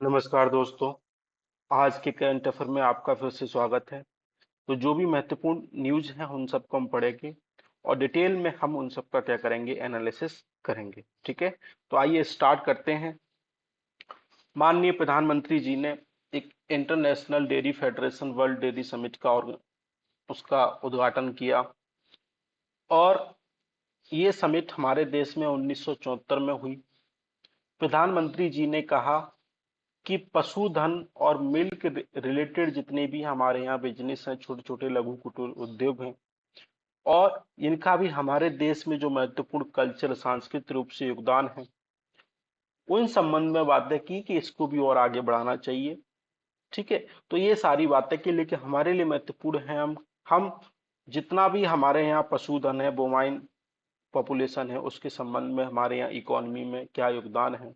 नमस्कार दोस्तों। आज के करंट अफेयर में आपका फिर से स्वागत है। तो जो भी महत्वपूर्ण न्यूज है उन सबको हम पढ़ेंगे और डिटेल में हम उन सबका क्या करेंगे, एनालिसिस करेंगे। ठीक है, तो आइए स्टार्ट करते हैं। माननीय प्रधानमंत्री जी ने एक international dairy federation world dairy summit का और उसका उद्घाटन किया। और ये समिट हमारे देश में 1974 में हुई। प्रधानमंत्री जी ने कहा कि पशुधन और मिल्क रिलेटेड जितने भी हमारे यहाँ बिजनेस हैं, छोटे छोटे लघु कुटीर उद्योग हैं, और इनका भी हमारे देश में जो महत्वपूर्ण कल्चर सांस्कृतिक रूप से योगदान है, उन संबंध में बातें की कि इसको भी और आगे बढ़ाना चाहिए। ठीक है, तो ये सारी बातें की, लेकिन हमारे लिए महत्वपूर्ण है हम जितना भी हमारे यहाँ पशुधन है, बोवाइन पॉपुलेशन है, उसके संबंध में हमारे यहाँ इकोनॉमी में क्या योगदान है,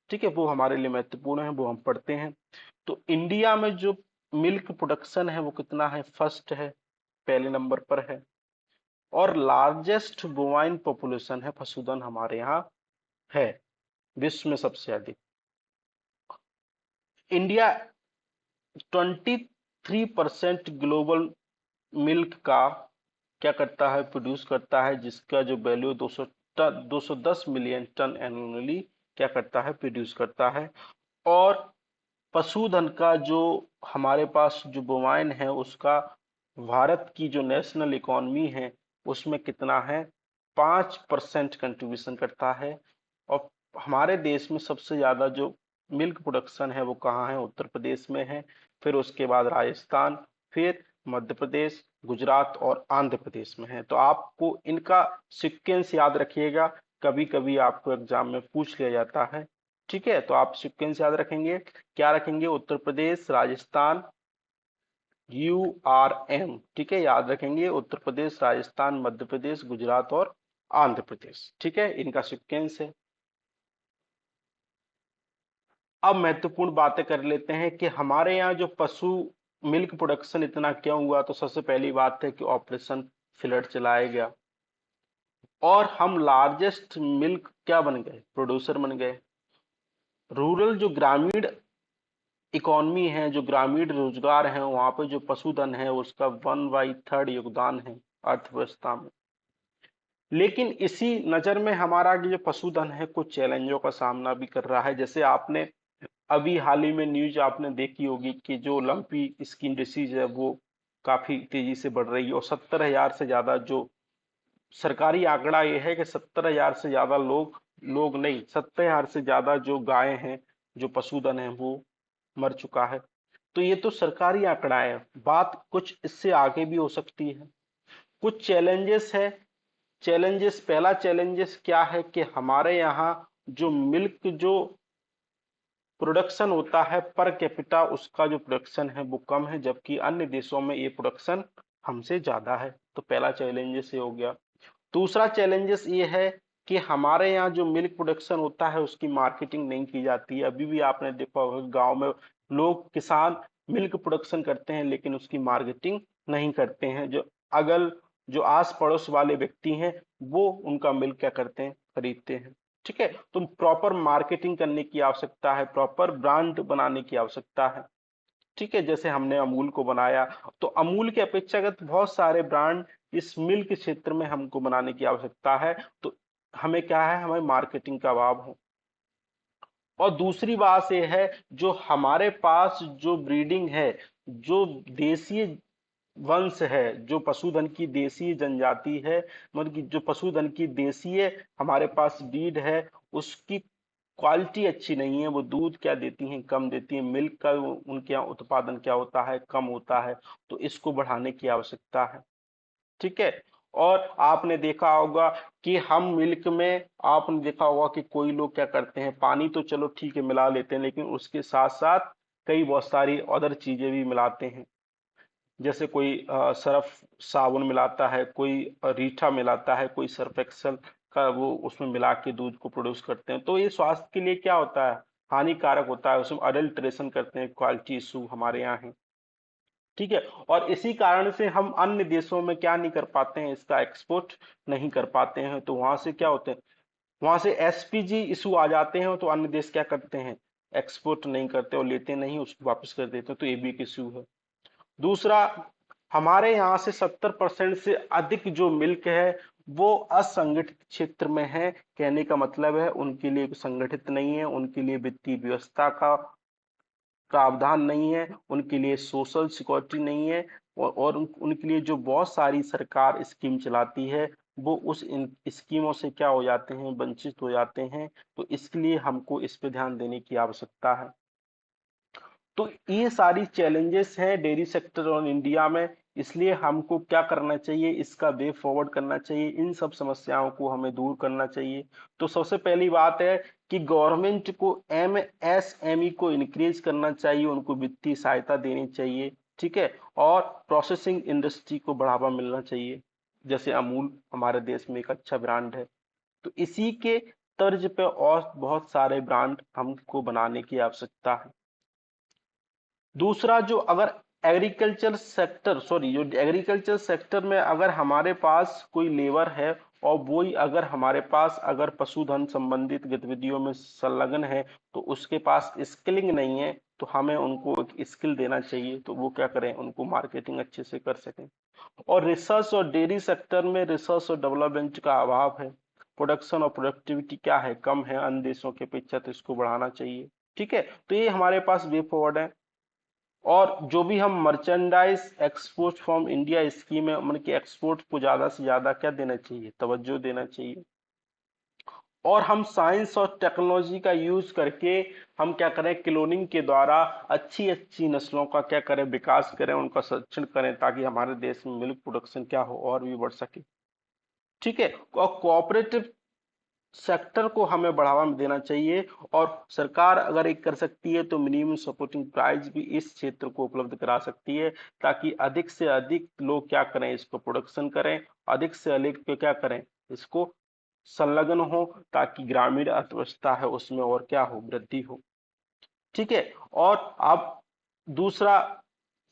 ठीक है, वो हमारे लिए महत्वपूर्ण है, वो हम पढ़ते हैं। तो इंडिया में जो मिल्क प्रोडक्शन है वो कितना है, फर्स्ट है, पहले नंबर पर है। और लार्जेस्ट बोवाइन पॉपुलेशन है, पशुधन हमारे यहाँ है, विश्व में सबसे अधिक। इंडिया 23% ग्लोबल मिल्क का क्या करता है, प्रोड्यूस करता है, जिसका जो वैल्यू 210 मिलियन टन एनुअली क्या करता है, प्रोड्यूस करता है। और पशुधन का जो हमारे पास जो बोवाइन है उसका भारत की जो नेशनल इकोनॉमी है उसमें कितना है, 5% कंट्रीब्यूशन करता है। और हमारे देश में सबसे ज्यादा जो मिल्क प्रोडक्शन है वो कहाँ है, उत्तर प्रदेश में है। फिर उसके बाद राजस्थान, फिर मध्य प्रदेश, गुजरात और आंध्र प्रदेश में है। तो आपको इनका सीक्वेंस याद रखिएगा, कभी कभी आपको एग्जाम में पूछ लिया जाता है। ठीक है, तो आप सीक्वेंस याद रखेंगे, क्या रखेंगे, उत्तर प्रदेश, राजस्थान, URM। ठीक है, याद रखेंगे, उत्तर प्रदेश, राजस्थान, मध्य प्रदेश, गुजरात और आंध्र प्रदेश। ठीक है, इनका सीक्वेंस है। अब महत्वपूर्ण बातें कर लेते हैं कि हमारे यहाँ जो पशु मिल्क प्रोडक्शन इतना क्यों हुआ। तो सबसे पहली बात है कि ऑपरेशन फ्लड चलाया गया और हम लार्जेस्ट मिल्क क्या बन गए, प्रोड्यूसर बन गए। रूरल जो ग्रामीण इकोनॉमी है, जो ग्रामीण रोजगार है, वहां पे जो पशुधन है उसका 1/3 योगदान है अर्थव्यवस्था में। लेकिन इसी नजर में हमारा जो पशुधन है कुछ चैलेंजों का सामना भी कर रहा है। जैसे आपने अभी हाल ही में न्यूज आपने देखी होगी कि जो लंपी स्किन डिसीज है वो काफी तेजी से बढ़ रही है। और 70,000 से ज्यादा जो सरकारी आंकड़ा ये है कि 70,000 से ज्यादा लोग लोग नहीं 70,000 से ज्यादा जो गाय हैं, जो पशुधन है वो मर चुका है। तो ये तो सरकारी आंकड़ा है, बात कुछ इससे आगे भी हो सकती है। कुछ चैलेंजेस है। चैलेंजेस, पहला चैलेंजेस क्या है कि हमारे यहाँ जो मिल्क जो प्रोडक्शन होता है पर कैपिटा, उसका जो प्रोडक्शन है वो कम है, जबकि अन्य देशों में ये प्रोडक्शन हमसे ज्यादा है। तो पहला चैलेंजेस ये हो गया। दूसरा चैलेंजेस ये है कि हमारे यहाँ जो मिल्क प्रोडक्शन होता है उसकी मार्केटिंग नहीं की जाती है। अभी भी आपने देखा होगा गांव में लोग, किसान मिल्क प्रोडक्शन करते हैं लेकिन उसकी मार्केटिंग नहीं करते हैं। जो अगल जो आस पड़ोस वाले व्यक्ति हैं वो उनका मिल्क क्या करते हैं, खरीदते हैं। ठीक है, तो प्रॉपर मार्केटिंग करने की आवश्यकता है, प्रॉपर ब्रांड बनाने की आवश्यकता है। ठीक है, जैसे हमने अमूल को बनाया, तो अमूल के अपेक्षाकृत बहुत सारे ब्रांड इस मिल्क क्षेत्र में हमको बनाने की आवश्यकता है। तो हमें क्या है, हमें मार्केटिंग का अभाव है। और दूसरी बात यह है, जो हमारे पास जो ब्रीडिंग है, जो देसी वंश है, जो पशुधन की देसी जनजाति है, मतलब कि जो पशुधन की देसी हमारे पास ब्रीड है, उसकी क्वालिटी अच्छी नहीं है। वो दूध क्या देती हैं, कम देती हैं। मिल्क का उनके यहाँ उत्पादन क्या होता है, कम होता है। तो इसको बढ़ाने की आवश्यकता है। ठीक है, और आपने देखा होगा कि हम मिल्क में, आपने देखा होगा कि कोई लोग क्या करते हैं, पानी तो चलो ठीक है मिला लेते हैं, लेकिन उसके साथ साथ कई बहुत सारी अदर चीजें भी मिलाते हैं। जैसे कोई सर्फ साबुन मिलाता है, कोई रीठा मिलाता है, कोई सर्फ एक्सल का वो उसमें मिला के दूध को प्रोड्यूस करते हैं। तो ये स्वास्थ्य के लिए क्या होता है, हानिकारक होता है। उसमें अडल्ट्रेशन करते हैं, क्वालिटी इशू हमारे यहाँ है। ठीक है, और इसी कारण से हम अन्य देशों में क्या नहीं कर पाते हैं, इसका एक्सपोर्ट नहीं कर पाते हैं। तो वहां से क्या होते हैं, वहां से SPG इशू आ जाते हैं। तो अन्य देश क्या करते हैं, एक्सपोर्ट नहीं करते और लेते नहीं, उसको वापस कर देते हैं, तो ये भी एक इश्यू है। दूसरा, हमारे यहाँ से 70% से अधिक जो मिल्क है वो असंगठित क्षेत्र में है। कहने का मतलब है उनके लिए संगठित नहीं है, उनके लिए वित्तीय व्यवस्था का प्रावधान नहीं है, उनके लिए सोशल सिक्योरिटी नहीं है, और उनके लिए जो बहुत सारी सरकार स्कीम चलाती है वो उस इन स्कीमों से क्या हो जाते हैं, वंचित हो जाते हैं। तो इसके लिए हमको इस पे ध्यान देने की आवश्यकता है। तो ये सारी चैलेंजेस हैं डेयरी सेक्टर और इंडिया में, इसलिए हमको क्या करना चाहिए, इसका वे फॉरवर्ड करना चाहिए, इन सब समस्याओं को हमें दूर करना चाहिए। तो सबसे पहली बात है कि गवर्नमेंट को एमएसएमई को इंक्रीज करना चाहिए, उनको वित्तीय सहायता देनी चाहिए, ठीक है। और प्रोसेसिंग इंडस्ट्री को बढ़ावा मिलना चाहिए, जैसे अमूल हमारे देश में एक अच्छा ब्रांड है, तो इसी के तर्ज पे और बहुत सारे ब्रांड हमको बनाने की आवश्यकता है। दूसरा, जो अगर एग्रीकल्चर सेक्टर में अगर हमारे पास कोई लेबर है और वो ही अगर हमारे पास अगर पशुधन संबंधित गतिविधियों में संलग्न है, तो उसके पास स्किलिंग नहीं है, तो हमें उनको एक स्किल देना चाहिए, तो वो क्या करें, उनको मार्केटिंग अच्छे से कर सकें। और रिसर्च और डेयरी सेक्टर में रिसर्च और डेवलपमेंट का अभाव है, प्रोडक्शन और प्रोडक्टिविटी क्या है, कम है अन्य देशों के अपेक्षा, तो इसको बढ़ाना चाहिए, ठीक है। तो ये हमारे पास वे फॉरवर्ड है। और जो भी हम merchandise export from India scheme है, मतलब कि एक्सपोर्ट को ज्यादा से ज्यादा क्या देना चाहिए, तवज्जो देना चाहिए। और हम साइंस और टेक्नोलॉजी का यूज करके हम क्या करें, क्लोनिंग के द्वारा अच्छी अच्छी नस्लों का क्या करें, विकास करें, उनका संरक्षण करें, ताकि हमारे देश में मिल्क प्रोडक्शन क्या हो और भी बढ़ सके, ठीक है। और कोऑपरेटिव सेक्टर को हमें बढ़ावा देना चाहिए, और सरकार अगर एक कर सकती है तो मिनिमम सपोर्टिंग प्राइस भी इस क्षेत्र को उपलब्ध करा सकती है, ताकि अधिक से अधिक लोग क्या करें, इसको प्रोडक्शन करें, अधिक से अधिक पे क्या करें, इसको संलग्न हो, ताकि ग्रामीण अर्थव्यवस्था है उसमें और क्या हो, वृद्धि हो, ठीक है। और अब दूसरा,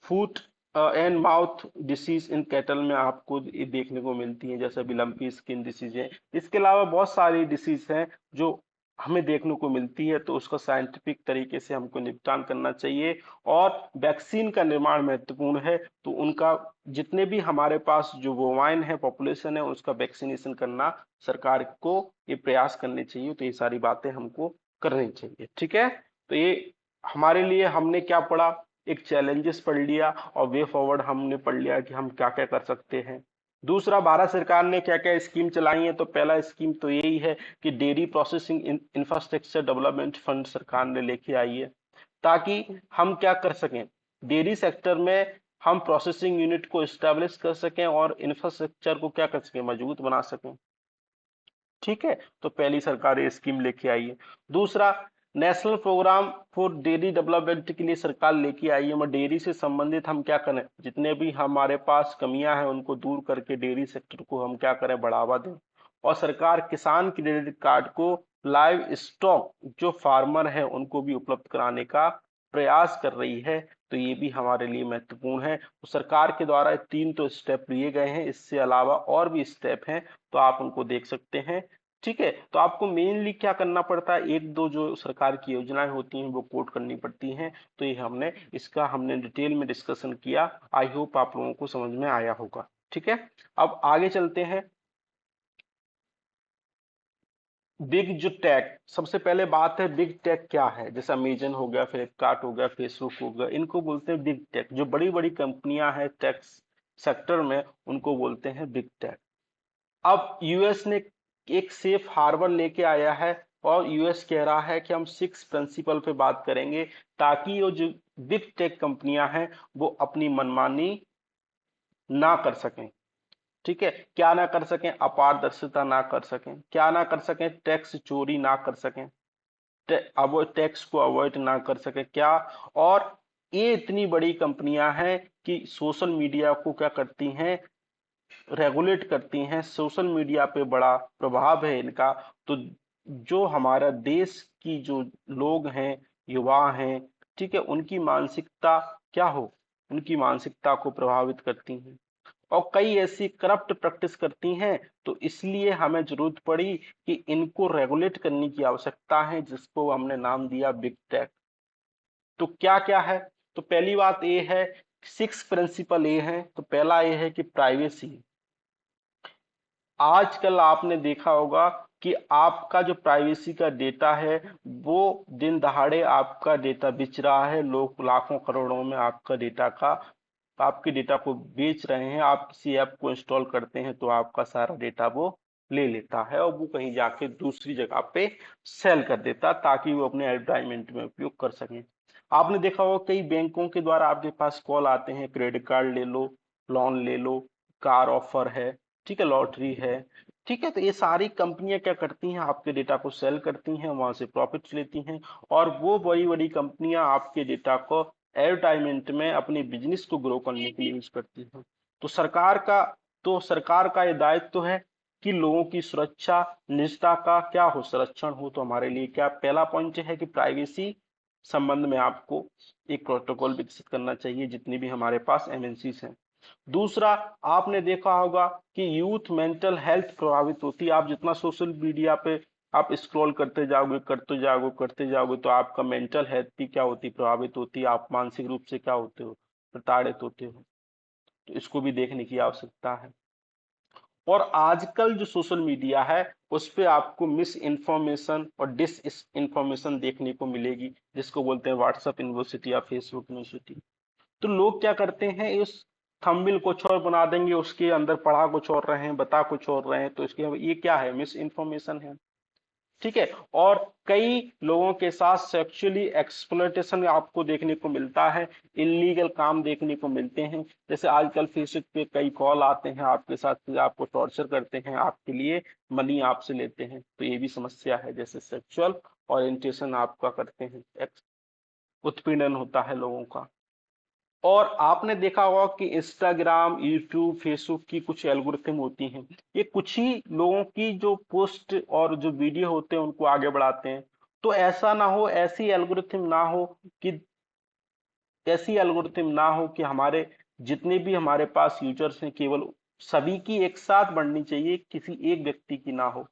foot and mouth disease in cattle में आपको ये देखने को मिलती है, जैसे लंपी स्किन डिसीज है। इसके अलावा बहुत सारी डिसीज हैं जो हमें देखने को मिलती है, तो उसका साइंटिफिक तरीके से हमको निपटान करना चाहिए। और वैक्सीन का निर्माण महत्वपूर्ण है, तो उनका जितने भी हमारे पास जो बोवाइन है पॉपुलेशन है, उसका वैक्सीनेशन करना सरकार को ये प्रयास करने चाहिए। तो ये सारी बातें हमको करनी चाहिए, ठीक है। तो ये हमारे लिए हमने क्या पढ़ा, एक चैलेंजेस पढ़ लिया और वे फॉरवर्ड हमने पढ़ लिया कि हम क्या क्या कर सकते हैं। दूसरा, भारत सरकार ने क्या क्या स्कीम चलाई है, तो पहला स्कीम तो यही है कि dairy processing infrastructure development fund सरकार ने लेके आई है, ताकि हम क्या कर सकें, डेयरी सेक्टर में हम प्रोसेसिंग यूनिट को इस्टेब्लिश कर सकें और इंफ्रास्ट्रक्चर को क्या कर सकें, मजबूत बना सकें, ठीक है। तो पहली सरकार ये स्कीम लेके आई है। दूसरा, national programme for dairy development के लिए सरकार लेके आई है, और डेयरी से संबंधित हम क्या करें, जितने भी हमारे पास कमियां हैं उनको दूर करके डेयरी सेक्टर को हम क्या करें, बढ़ावा दें। और सरकार किसान क्रेडिट कार्ड को लाइव स्टॉक जो फार्मर है उनको भी उपलब्ध कराने का प्रयास कर रही है, तो ये भी हमारे लिए महत्वपूर्ण है। तो सरकार के द्वारा तीन तो स्टेप लिए गए हैं, इससे अलावा और भी स्टेप हैं, तो आप उनको देख सकते हैं, ठीक है। तो आपको मेनली क्या करना पड़ता है, एक दो जो सरकार की योजनाएं होती हैं वो कोट करनी पड़ती हैं। तो ये हमने डिटेल में डिस्कशन किया, आई होप आप लोगों को समझ में आया होगा, ठीक है। अब आगे चलते हैं। बिग जो टेक, सबसे पहले बात है बिग टेक क्या है, जैसे अमेजन हो गया, फ्लिपकार्ट हो गया, फेसबुक हो गया, इनको बोलते हैं बिग टेक। जो बड़ी बड़ी कंपनियां हैं टेक सेक्टर में, उनको बोलते हैं बिग टेक। अब यूएस ने एक सेफ हार्बर लेके आया है, और यूएस कह रहा है कि हम 6 प्रिंसिपल पे बात करेंगे, ताकि वो जो बिग टेक कंपनियां हैं वो अपनी मनमानी ना कर सकें, ठीक है। क्या ना कर सकें, अपारदर्शिता ना कर सकें, क्या ना कर सकें, टैक्स चोरी ना कर सकें, अब टैक्स को अवॉइड ना कर सके क्या। और ये इतनी बड़ी कंपनियां हैं कि सोशल मीडिया को क्या करती हैं, रेगुलेट करती हैं, सोशल मीडिया पे बड़ा प्रभाव है इनका। तो जो हमारा देश की जो लोग हैं, युवा हैं, ठीक है, उनकी मानसिकता क्या हो, उनकी मानसिकता को प्रभावित करती हैं। और कई ऐसी करप्ट प्रैक्टिस करती हैं, तो इसलिए हमें जरूरत पड़ी कि इनको रेगुलेट करने की आवश्यकता है, जिसको हमने नाम दिया बिग टेक। तो क्या क्या है? तो पहली बात ये है, 6 प्रिंसिपल ये है। तो पहला ये है कि प्राइवेसी। आजकल आपने देखा होगा कि आपका जो प्राइवेसी का डेटा है, वो दिन दहाड़े आपका डेटा बेच रहा है। लोग लाखों करोड़ों में आपके डेटा को बेच रहे हैं। आप किसी ऐप को इंस्टॉल करते हैं तो आपका सारा डेटा वो ले लेता है, और वो कहीं जाके दूसरी जगह पे सेल कर देता, ताकि वो अपने एडवर्टाइजमेंट में उपयोग कर सकें। आपने देखा होगा कई बैंकों के द्वारा आपके पास कॉल आते हैं, क्रेडिट कार्ड ले लो, लोन ले लो, कार ऑफर है, ठीक है, लॉटरी है, ठीक है। तो ये सारी कंपनियां क्या करती हैं, आपके डेटा को सेल करती हैं, वहां से प्रॉफिट्स लेती हैं, और वो बड़ी बड़ी कंपनियां आपके डेटा को एडवर्टाइजमेंट में अपने बिजनेस को ग्रो करने के लिए यूज करती हैं। तो सरकार का ये दायित्व तो है कि लोगों की सुरक्षा, निजता का क्या हो, संरक्षण हो। तो हमारे लिए क्या पहला पॉइंट है कि प्राइवेसी संबंध में आपको एक प्रोटोकॉल विकसित करना चाहिए, जितनी भी हमारे पास एमएनसीज हैं। दूसरा, आपने देखा होगा कि यूथ मेंटल हेल्थ प्रभावित होती है। आप जितना सोशल मीडिया पे आप स्क्रॉल करते जाओगे तो आपका मेंटल हेल्थ भी क्या होती, प्रभावित होती है। आप मानसिक रूप से क्या होते हो, प्रताड़ित होते हो। तो इसको भी देखने की आवश्यकता है। और आजकल जो सोशल मीडिया है, उस पे आपको मिस इन्फॉर्मेशन और डिस इन्फॉर्मेशन देखने को मिलेगी, जिसको बोलते हैं व्हाट्सएप यूनिवर्सिटी या फेसबुक यूनिवर्सिटी। तो लोग क्या करते हैं, इस थंबनेल कुछ और बना देंगे, उसके अंदर पढ़ा कुछ और रहे हैं, बता कुछ और रहे हैं, तो इसके ये क्या है, मिस इन्फॉर्मेशन है, ठीक है। और कई लोगों के साथ सेक्सुअली एक्सप्लॉयटेशन आपको देखने को मिलता है, इलीगल काम देखने को मिलते हैं। जैसे आजकल फेसबुक पे कई कॉल आते हैं आपके साथ, फिर आपको टॉर्चर करते हैं, आपके लिए मनी आपसे लेते हैं। तो ये भी समस्या है। जैसे सेक्सुअल ओरिएंटेशन आपका करते हैं, उत्पीड़न होता है लोगों का। और आपने देखा होगा कि इंस्टाग्राम, यूट्यूब, फेसबुक की कुछ एल्गोरिथम होती हैं, ये कुछ ही लोगों की जो पोस्ट और जो वीडियो होते हैं उनको आगे बढ़ाते हैं। तो ऐसा ना हो, कि ऐसी एल्गोरिथम ना हो कि हमारे जितने भी हमारे पास यूजर्स हैं, केवल सभी की एक साथ बढ़नी चाहिए, किसी एक व्यक्ति की ना हो।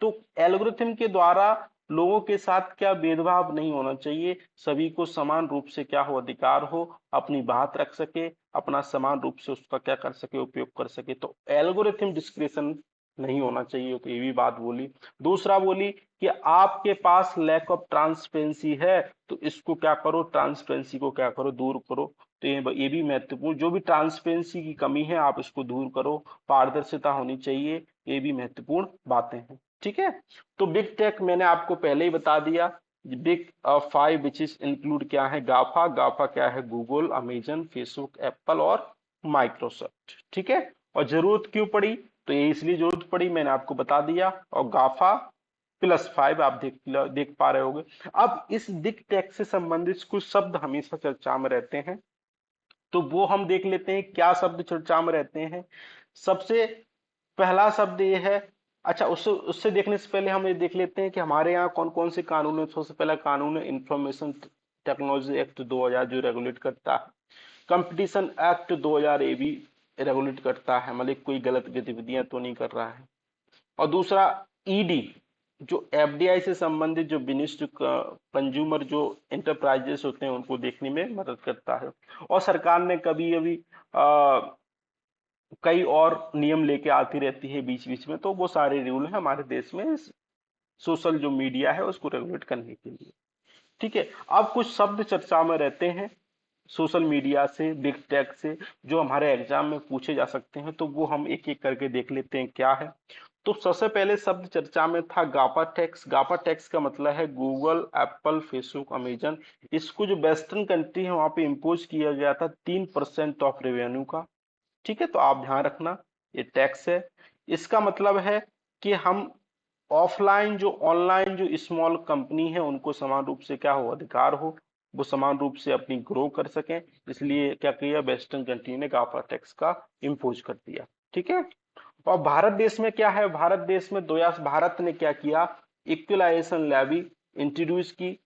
तो एल्गोरिथम के द्वारा लोगों के साथ क्या भेदभाव नहीं होना चाहिए, सभी को समान रूप से क्या हो, अधिकार हो, अपनी बात रख सके, अपना समान रूप से उसका क्या कर सके, उपयोग कर सके। तो एल्गोरिथम डिस्क्रिप्शन नहीं होना चाहिए। तो ये भी बात बोली। दूसरा बोली कि आपके पास लैक ऑफ ट्रांसपेरेंसी है, तो इसको क्या करो, ट्रांसपेरेंसी को क्या करो, दूर करो। तो ये भी महत्वपूर्ण, जो भी ट्रांसपेरेंसी की कमी है आप इसको दूर करो, पारदर्शिता होनी चाहिए। ये भी महत्वपूर्ण बातें हैं, ठीक है। तो बिग टेक मैंने आपको पहले ही बता दिया। बिग 5 विच इज इंक्लूड क्या है, गाफा। गाफा क्या है, गूगल, अमेजन, फेसबुक, एप्पल और माइक्रोसॉफ्ट, ठीक है। और जरूरत क्यों पड़ी, तो ये इसलिए जरूरत पड़ी, मैंने आपको बता दिया। और गाफा +5 आप देख पा रहे होगे। अब इस बिग टेक से संबंधित कुछ शब्द हमेशा चर्चा में रहते हैं, तो वो हम देख लेते हैं क्या शब्द चर्चा में रहते हैं। सबसे पहला शब्द ये है, अच्छा, उससे उससे देखने से पहले हम ये देख लेते हैं कि हमारे यहाँ कौन कौन से कानून है। सबसे पहला कानून है इंफॉर्मेशन टेक्नोलॉजी एक्ट 2000, जो रेगुलेट करता है। कंपटीशन एक्ट 2000 ये भी रेगुलेट करता है, मतलब कोई गलत गतिविधियां तो नहीं कर रहा है। और दूसरा ईडी, जो एफडीआई से संबंधित जो विनिष्ट कंज्यूमर जो इंटरप्राइजेस होते हैं उनको देखने में मदद करता है। और सरकार ने कभी अभी कई और नियम लेके आती रहती है बीच बीच में, तो वो सारे रूल है हमारे देश में सोशल जो मीडिया है उसको रेगुलेट करने के लिए, ठीक है। अब कुछ शब्द चर्चा में रहते हैं सोशल मीडिया से, बिग टेक से, जो हमारे एग्जाम में पूछे जा सकते हैं, तो वो हम एक एक करके देख लेते हैं क्या है। तो सबसे पहले शब्द चर्चा में था गापा टैक्स। गापा टैक्स का मतलब है गूगल, एप्पल, फेसबुक, अमेजन, इसको जो वेस्टर्न कंट्री है वहां पे इम्पोज किया गया था 3% ऑफ रेवेन्यू का, ठीक है। तो आप ध्यान रखना, ये टैक्स है। इसका मतलब है कि हम ऑफलाइन जो ऑनलाइन जो स्मॉल कंपनी है उनको समान रूप से क्या हो, अधिकार हो, वो समान रूप से अपनी ग्रो कर सकें। इसलिए क्या किया, वेस्टर्न कंट्री ने गाफा टैक्स का इम्पोज कर दिया, ठीक है। और भारत देश में क्या है, भारत देश में भारत ने क्या किया, इक्वलाइजेशन लेवी इंट्रोड्यूस की,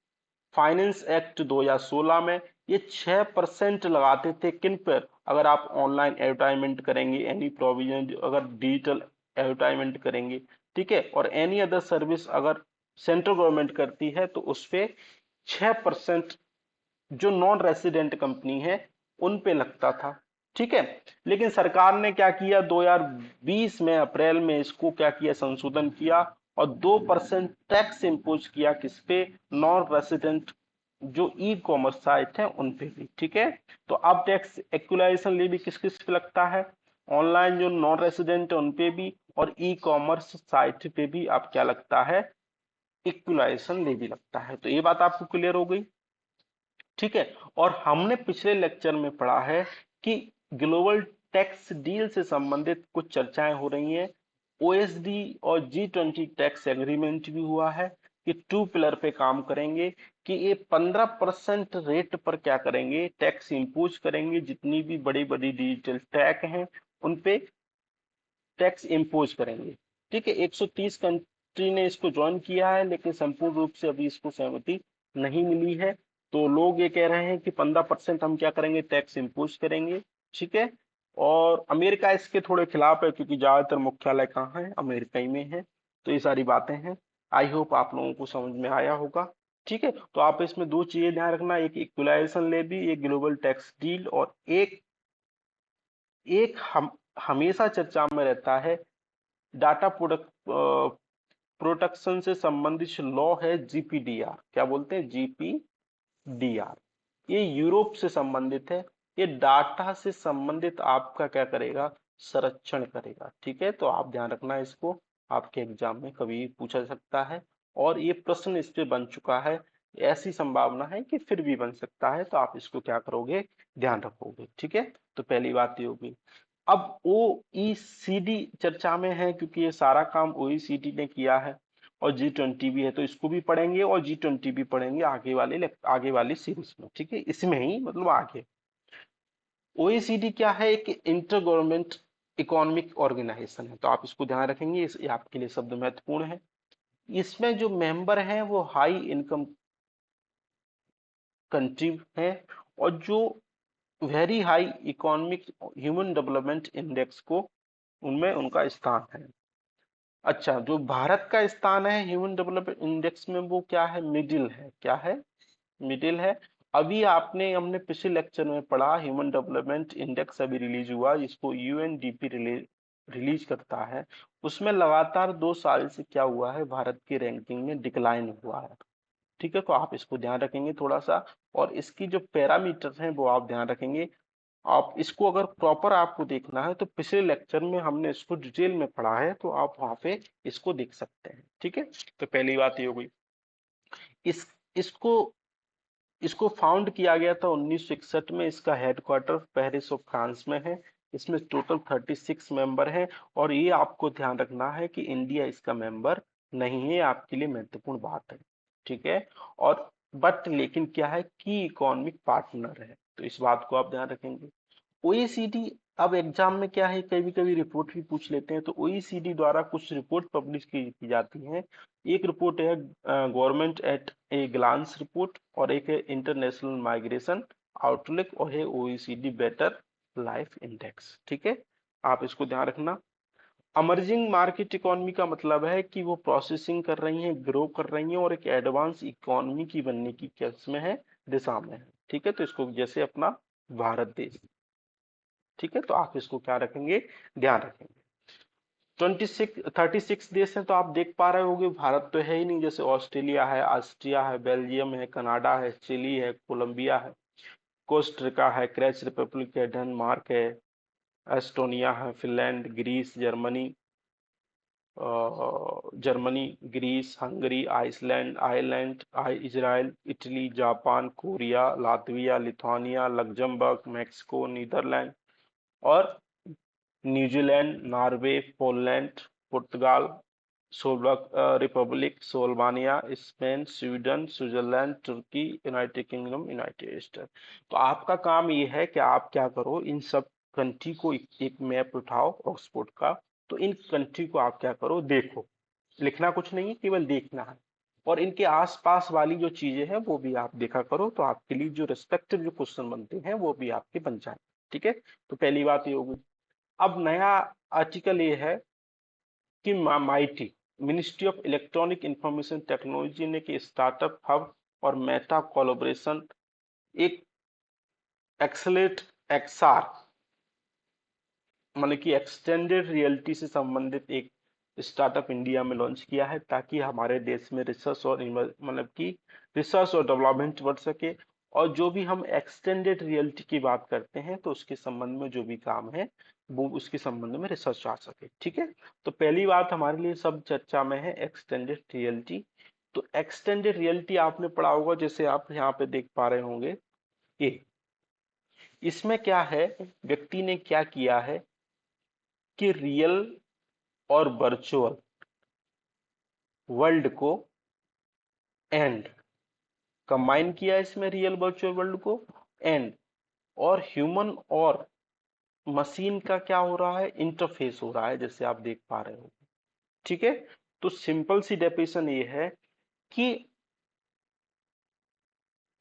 फाइनेंस एक्ट 2016 में ये 6% लगाते थे किन पर, अगर आप ऑनलाइन एडवर्टाइजमेंट करेंगे, एनी प्रोविजन अगर डिजिटल एडवर्टाइजमेंट करेंगे, ठीक है, और एनी अदर सर्विस अगर सेंट्रल गवर्नमेंट करती है तो उस पे 6% जो नॉन रेसिडेंट कंपनी है उन पे लगता था, ठीक है। लेकिन सरकार ने क्या किया, 2020 में अप्रैल में इसको क्या किया, संशोधन किया और 2% टैक्स इम्पोज किया किस पे, नॉन रेसिडेंट जो ई कॉमर्स साइट है उन पे भी, ठीक है। तो अब टैक्स इक्वलाइजेशन लेवी किस किस पे लगता है, ऑनलाइन जो नॉन रेसिडेंट है उन पे भी, और ई कॉमर्स साइट पे भी अब क्या लगता है, इक्वलाइजेशन लेवी लगता है। तो ये बात आपको क्लियर हो गई, ठीक है। और हमने पिछले लेक्चर में पढ़ा है कि ग्लोबल टैक्स डील से संबंधित कुछ चर्चाएं हो रही हैं, ओएसडी और G20 टैक्स एग्रीमेंट भी हुआ है कि 2 पिलर पे काम करेंगे, कि ये 15% रेट पर क्या करेंगे, टैक्स इंपोज करेंगे, जितनी भी बड़ी बड़ी डिजिटल टैग हैं उन पे टैक्स इंपोज करेंगे, ठीक है। 130 कंट्री ने इसको ज्वाइन किया है, लेकिन संपूर्ण रूप से अभी इसको सहमति नहीं मिली है। तो लोग ये कह रहे हैं कि 15% हम क्या करेंगे, टैक्स इंपोज करेंगे, ठीक है। और अमेरिका इसके थोड़े खिलाफ है, क्योंकि ज्यादातर मुख्यालय कहाँ है, अमेरिका ही में है। तो ये सारी बातें हैं, आई होप आप लोगों को समझ में आया होगा, ठीक है। तो आप इसमें दो चीजें ध्यान रखना, एक इक्विलाइजेशन लेवी, एक ग्लोबल टैक्स डील, और एक एक हम हमेशा चर्चा में रहता है डाटा प्रोटेक्शन से संबंधित लॉ है, जीपीडीआर, क्या बोलते हैं, जीपीडीआर। ये यूरोप से संबंधित है, ये डाटा से संबंधित आपका क्या करेगा, संरक्षण करेगा, ठीक है। तो आप ध्यान रखना इसको, आपके एग्जाम में कभी पूछा जा सकता है, और ये प्रश्न इस पे बन चुका है, ऐसी संभावना है कि फिर भी बन सकता है, तो आप इसको क्या करोगे, ध्यान रखोगे, ठीक है। तो पहली बात ये होगी। अब ओईसीडी चर्चा में है, क्योंकि ये सारा काम ओईसीडी ने किया है, और G20 भी है, तो इसको भी पढ़ेंगे और G20 भी पढ़ेंगे आगे वाली सीरीज में, ठीक है, इसमें ही मतलब आगे। ओईसीडी क्या है, एक इंटर गवर्नमेंट इकोनॉमिक ऑर्गेनाइजेशन है, तो आप इसको ध्यान रखेंगे, ये आपके लिए शब्द महत्वपूर्ण है। इसमें जो मेंबर हैं वो हाई इनकम कंट्री हैं, और जो very high economic human development index को उनमें उनका स्थान है। अच्छा, जो भारत का स्थान है ह्यूमन डेवलपमेंट इंडेक्स में, वो क्या है, मिडिल है, क्या है, मिडिल है। अभी आपने हमने पिछले लेक्चर में पढ़ा, ह्यूमन डेवलपमेंट इंडेक्स अभी रिलीज हुआ, जिसको यूएनडीपी रिलीज करता है, उसमें लगातार 2 साल से क्या हुआ है, भारत की रैंकिंग में डिक्लाइन हुआ है, ठीक है। तो आप इसको ध्यान रखेंगे थोड़ा सा, और इसकी जो पैरामीटर्स हैं वो आप ध्यान रखेंगे। आप इसको अगर प्रॉपर आपको देखना है तो पिछले लेक्चर में हमने इसको डिटेल में पढ़ा है, तो आप वहां पे इसको देख सकते हैं, ठीक है। तो पहली बात ये हो गई। इस इसको इसको फाउंड किया गया था 1961 में, इसका हेडक्वार्टर पेरिस और फ्रांस में है। इसमें टोटल 36 मेंबर हैं, और ये आपको ध्यान रखना है कि इंडिया इसका मेंबर नहीं है, आपके लिए महत्वपूर्ण बात है, ठीक है। और बट लेकिन क्या है, की इकोनॉमिक पार्टनर है, तो इस बात को आप ध्यान रखेंगे। ओईसीडी, अब एग्जाम में क्या है, कभी कभी रिपोर्ट भी पूछ लेते हैं, तो ओईसीडी द्वारा कुछ रिपोर्ट पब्लिश की जाती हैं। एक रिपोर्ट है government at a glance report, और एक है इंटरनेशनल माइग्रेशन आउटलुक, और है ओईसीडी बेटर लाइफ इंडेक्स, ठीक है। आप इसको ध्यान रखना। अमर्जिंग मार्केट इकोनॉमी का मतलब है कि वो प्रोसेसिंग कर रही हैं, ग्रो कर रही हैं, और एक एडवांस इकोनॉमी की बनने की केस में है, दिशा में है, ठीक है। तो इसको जैसे अपना भारत देश, ठीक है। तो आप इसको क्या रखेंगे, ध्यान रखेंगे। 36 देश हैं, तो आप देख पा रहे होंगे भारत तो है ही नहीं, जैसे ऑस्ट्रेलिया है, ऑस्ट्रिया है, बेल्जियम है, कनाडा है, चिली है, कोलंबिया है, कोस्टरिका है, क्रेच रिपब्लिक है, डेनमार्क है, एस्टोनिया है, Finland, Greece, Germany, Greece, Hungary, Iceland, Ireland, Israel, Italy, Japan, Korea, Latvia, Lithuania, Luxembourg, Mexico, Netherland, और न्यूजीलैंड, नॉर्वे, पोलैंड, पुर्तगाल, Slovak Republic, Slovenia, Spain, Sweden, Switzerland, तुर्की, United Kingdom, United State. तो आपका काम ये है कि आप क्या करो, इन सब कंट्री को एक मैप उठाओ ऑक्सफोर्ड का, तो इन कंट्री को आप क्या करो, देखो, लिखना कुछ नहीं है, केवल देखना है, और इनके आसपास वाली जो चीजें हैं वो भी आप देखा करो, तो आपके लिए जो रिस्पेक्टिव जो क्वेश्चन बनते हैं वो भी आपके बन जाए। ठीक है, तो पहली बात ये होगी। अब नया आर्टिकल ये है कि mighty ministry of electronic information technology ने कि स्टार्टअप हब और मेटा कोलैबोरेशन एक एक्सलेट एक्सआर मतलब कि एक्सटेंडेड रियलिटी से संबंधित एक स्टार्टअप इंडिया में लॉन्च किया है, ताकि हमारे देश में रिसर्च और मतलब कि रिसर्च और डेवलपमेंट बढ़ सके। और जो भी हम एक्सटेंडेड रियलिटी की बात करते हैं तो उसके संबंध में जो भी काम है वो उसके संबंध में रिसर्च आ सके। ठीक है, तो पहली बात हमारे लिए सब चर्चा में है एक्सटेंडेड रियलिटी। तो एक्सटेंडेड रियलिटी आपने पढ़ा होगा, जैसे आप यहाँ पे देख पा रहे होंगे कि इसमें क्या है, व्यक्ति ने क्या किया है कि रियल और वर्चुअल वर्ल्ड को एंड कंबाइन किया है, इसमें रियल वर्चुअल वर्ल्ड को एंड और ह्यूमन और मशीन का क्या हो रहा है, इंटरफेस हो रहा है, जैसे आप देख पा रहे हो। ठीक है, तो सिंपल सी डेफिनेशन ये है कि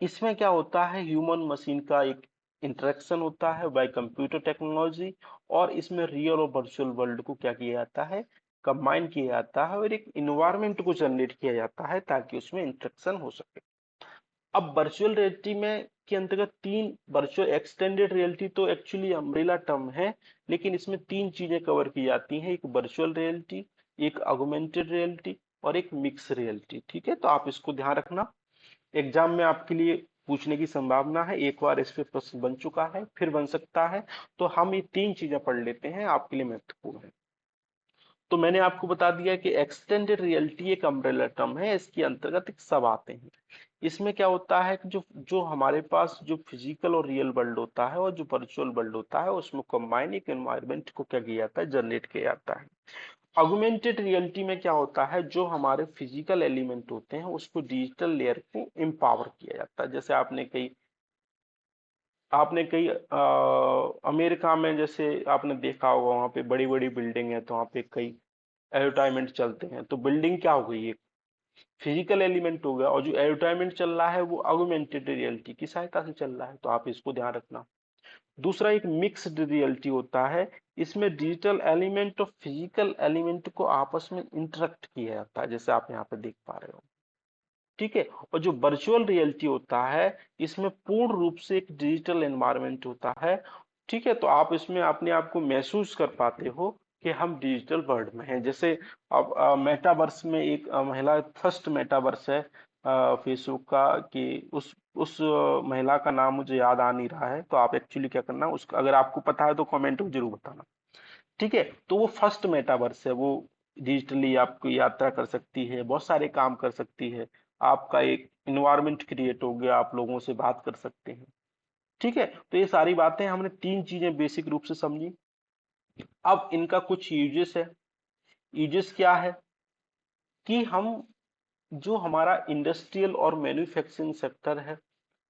इसमें क्या होता है, ह्यूमन मशीन का एक इंटरेक्शन होता है बाय कंप्यूटर टेक्नोलॉजी, और इसमें रियल और वर्चुअल वर्ल्ड को क्या किया जाता है, कंबाइन किया जाता है और एक इन्वायरमेंट को जनरेट किया जाता है ताकि उसमें इंटरेक्शन हो सके। अब वर्चुअल रियलिटी में के अंतर्गत तीन, वर्चुअल एक्सटेंडेड रियलिटी तो एक्चुअली अम्ब्रेला टर्म है, लेकिन इसमें तीन चीजें कवर की जाती हैं, एक वर्चुअल रियलिटी, एक ऑगमेंटेड रियलिटी और एक मिक्स रियलिटी। ठीक है, तो आप इसको ध्यान रखना, एग्जाम में आपके लिए पूछने की संभावना है, एक बार इस पे प्रश्न बन चुका है फिर बन सकता है। तो हम ये तीन चीजें पढ़ लेते हैं, आपके लिए महत्वपूर्ण है। तो मैंने आपको बता दिया कि एक्सटेंडेड रियलिटी एक अम्ब्रेला टर्म है, इसके अंतर्गत एक सब आते हैं। इसमें क्या होता है कि जो जो हमारे पास जो फिजिकल और रियल वर्ल्ड होता है और जो वर्चुअल वर्ल्ड होता है उसमें कंबाइन एक एनवायरनमेंट को क्या किया जाता है, जनरेट किया जाता है। ऑगमेंटेड रियलिटी में क्या होता है, जो हमारे फिजिकल एलिमेंट होते हैं उसको डिजिटल लेयर को एम्पावर किया जाता है। जैसे आपने कई अमेरिका में जैसे आपने देखा होगा, वहां पे बड़ी बड़ी बिल्डिंग है तो वहां पे कई एडवर्टाइजमेंट चलते हैं, तो बिल्डिंग क्या हो गई, एक फिजिकल एलिमेंट हो गया, और जो एडवर्टाइजमेंट चल रहा है वो ऑगमेंटेड रियलिटी की सहायता से चल रहा है, तो आप इसको ध्यान रखना। दूसरा एक मिक्स्ड रियलिटी होता है, इसमें डिजिटल एलिमेंट और फिजिकल एलिमेंट को आपस में इंटरेक्ट किया जाता है, जैसे आप यहाँ पे देख पा रहे हो। ठीक है, और जो वर्चुअल रियलिटी होता है इसमें पूर्ण रूप से एक डिजिटल एनवायरनमेंट होता है। ठीक है, तो आप इसमें अपने आप को महसूस कर पाते हो कि हम डिजिटल वर्ल्ड में हैं। जैसे अब मेटावर्स में एक महिला, फर्स्ट मेटावर्स है फेसबुक का, कि महिला का नाम मुझे याद आ नहीं रहा है, तो आप एक्चुअली क्या करना, उसका अगर आपको पता है तो कमेंट में जरूर बताना। ठीक है, तो वो फर्स्ट मेटावर्स है, वो डिजिटली आपको यात्रा कर सकती है, बहुत सारे काम कर सकती है, आपका एक इन्वायरमेंट क्रिएट हो गया, आप लोगों से बात कर सकते हैं। ठीक है, तो ये सारी बातें हमने तीन चीजें बेसिक रूप से समझी। अब इनका कुछ यूजेस है। यूजेस क्या है कि हम जो हमारा इंडस्ट्रियल और मैन्युफैक्चरिंग सेक्टर है,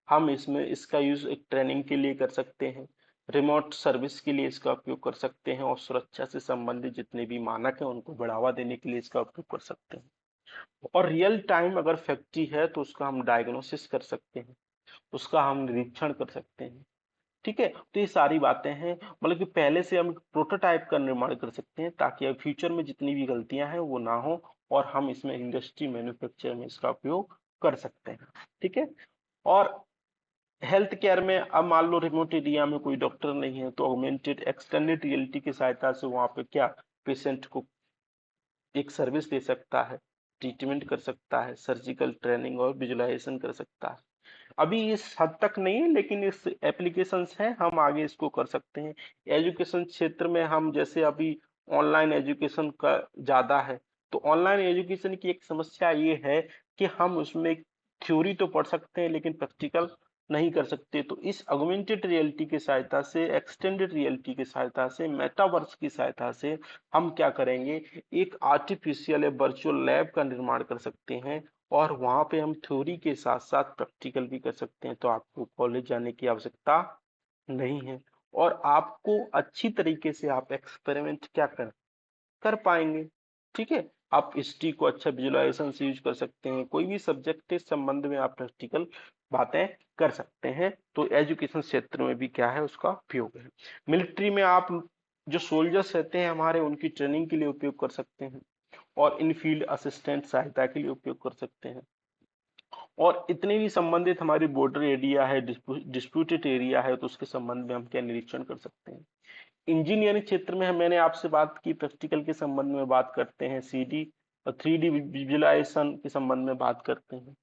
हम इसमें इसका यूज एक ट्रेनिंग के लिए कर सकते हैं, रिमोट सर्विस के लिए इसका उपयोग कर सकते हैं, और सुरक्षा से संबंधित जितने भी मानक हैं उनको बढ़ावा देने के लिए इसका उपयोग कर सकते हैं। और रियल टाइम अगर फैक्ट्री है तो उसका हम डायग्नोसिस कर सकते हैं, उसका हम निरीक्षण कर सकते हैं। ठीक है, तो ये सारी बातें हैं, मतलब कि पहले से हम प्रोटोटाइप का निर्माण कर सकते हैं ताकि अब फ्यूचर में जितनी भी गलतियां हैं वो ना हो, और हम इसमें इंडस्ट्री मैन्युफैक्चर में इसका उपयोग कर सकते हैं। ठीक है, और हेल्थ केयर में अब मान लो रिमोट एरिया में कोई डॉक्टर नहीं है, तो ऑगमेंटेड एक्सटेंडेड रियलिटी की सहायता से वहां पे क्या, पेशेंट को एक सर्विस दे सकता है, ट्रीटमेंट कर सकता है, सर्जिकल ट्रेनिंग और विजुअलाइजेशन कर सकता है। अभी इस हद तक नहीं है, लेकिन इस एप्लीकेशंस हैं, हम आगे इसको कर सकते हैं। एजुकेशन क्षेत्र में हम जैसे अभी ऑनलाइन एजुकेशन का ज्यादा है, तो ऑनलाइन एजुकेशन की एक समस्या ये है कि हम उसमें थ्योरी तो पढ़ सकते हैं लेकिन प्रैक्टिकल नहीं कर सकते। तो इस ऑगमेंटेड रियलिटी की सहायता से, एक्सटेंडेड रियलिटी की सहायता से, मेटावर्स की सहायता से हम क्या करेंगे, एक आर्टिफिशियल या वर्चुअल लैब का निर्माण कर सकते हैं, और वहां पे हम थ्योरी के साथ साथ प्रैक्टिकल भी कर सकते हैं, तो आपको कॉलेज जाने की आवश्यकता नहीं है, और आपको अच्छी तरीके से आप एक्सपेरिमेंट क्या कर कर पाएंगे। ठीक है, आप हिस्ट्री को अच्छा विजुअलाइजेशन से यूज कर सकते हैं, कोई भी सब्जेक्ट के संबंध में आप प्रैक्टिकल बातें कर सकते हैं। तो एजुकेशन क्षेत्र में भी क्या है, उसका उपयोग है। मिलिट्री में आप जो सोल्जर्स रहते हैं हमारे, उनकी ट्रेनिंग के लिए उपयोग कर सकते हैं, और इन फील्ड असिस्टेंट सहायता के लिए उपयोग कर सकते हैं। और इतने भी संबंधित हमारी बॉर्डर एरिया है, डिस्प्यूटेड एरिया है, तो उसके संबंध में हम क्या निरीक्षण कर सकते हैं। इंजीनियरिंग क्षेत्र में मैंने आपसे बात की, प्रैक्टिकल के संबंध में बात करते हैं, सीडी और 3D विजुअलाइजेशन के संबंध में बात करते हैं।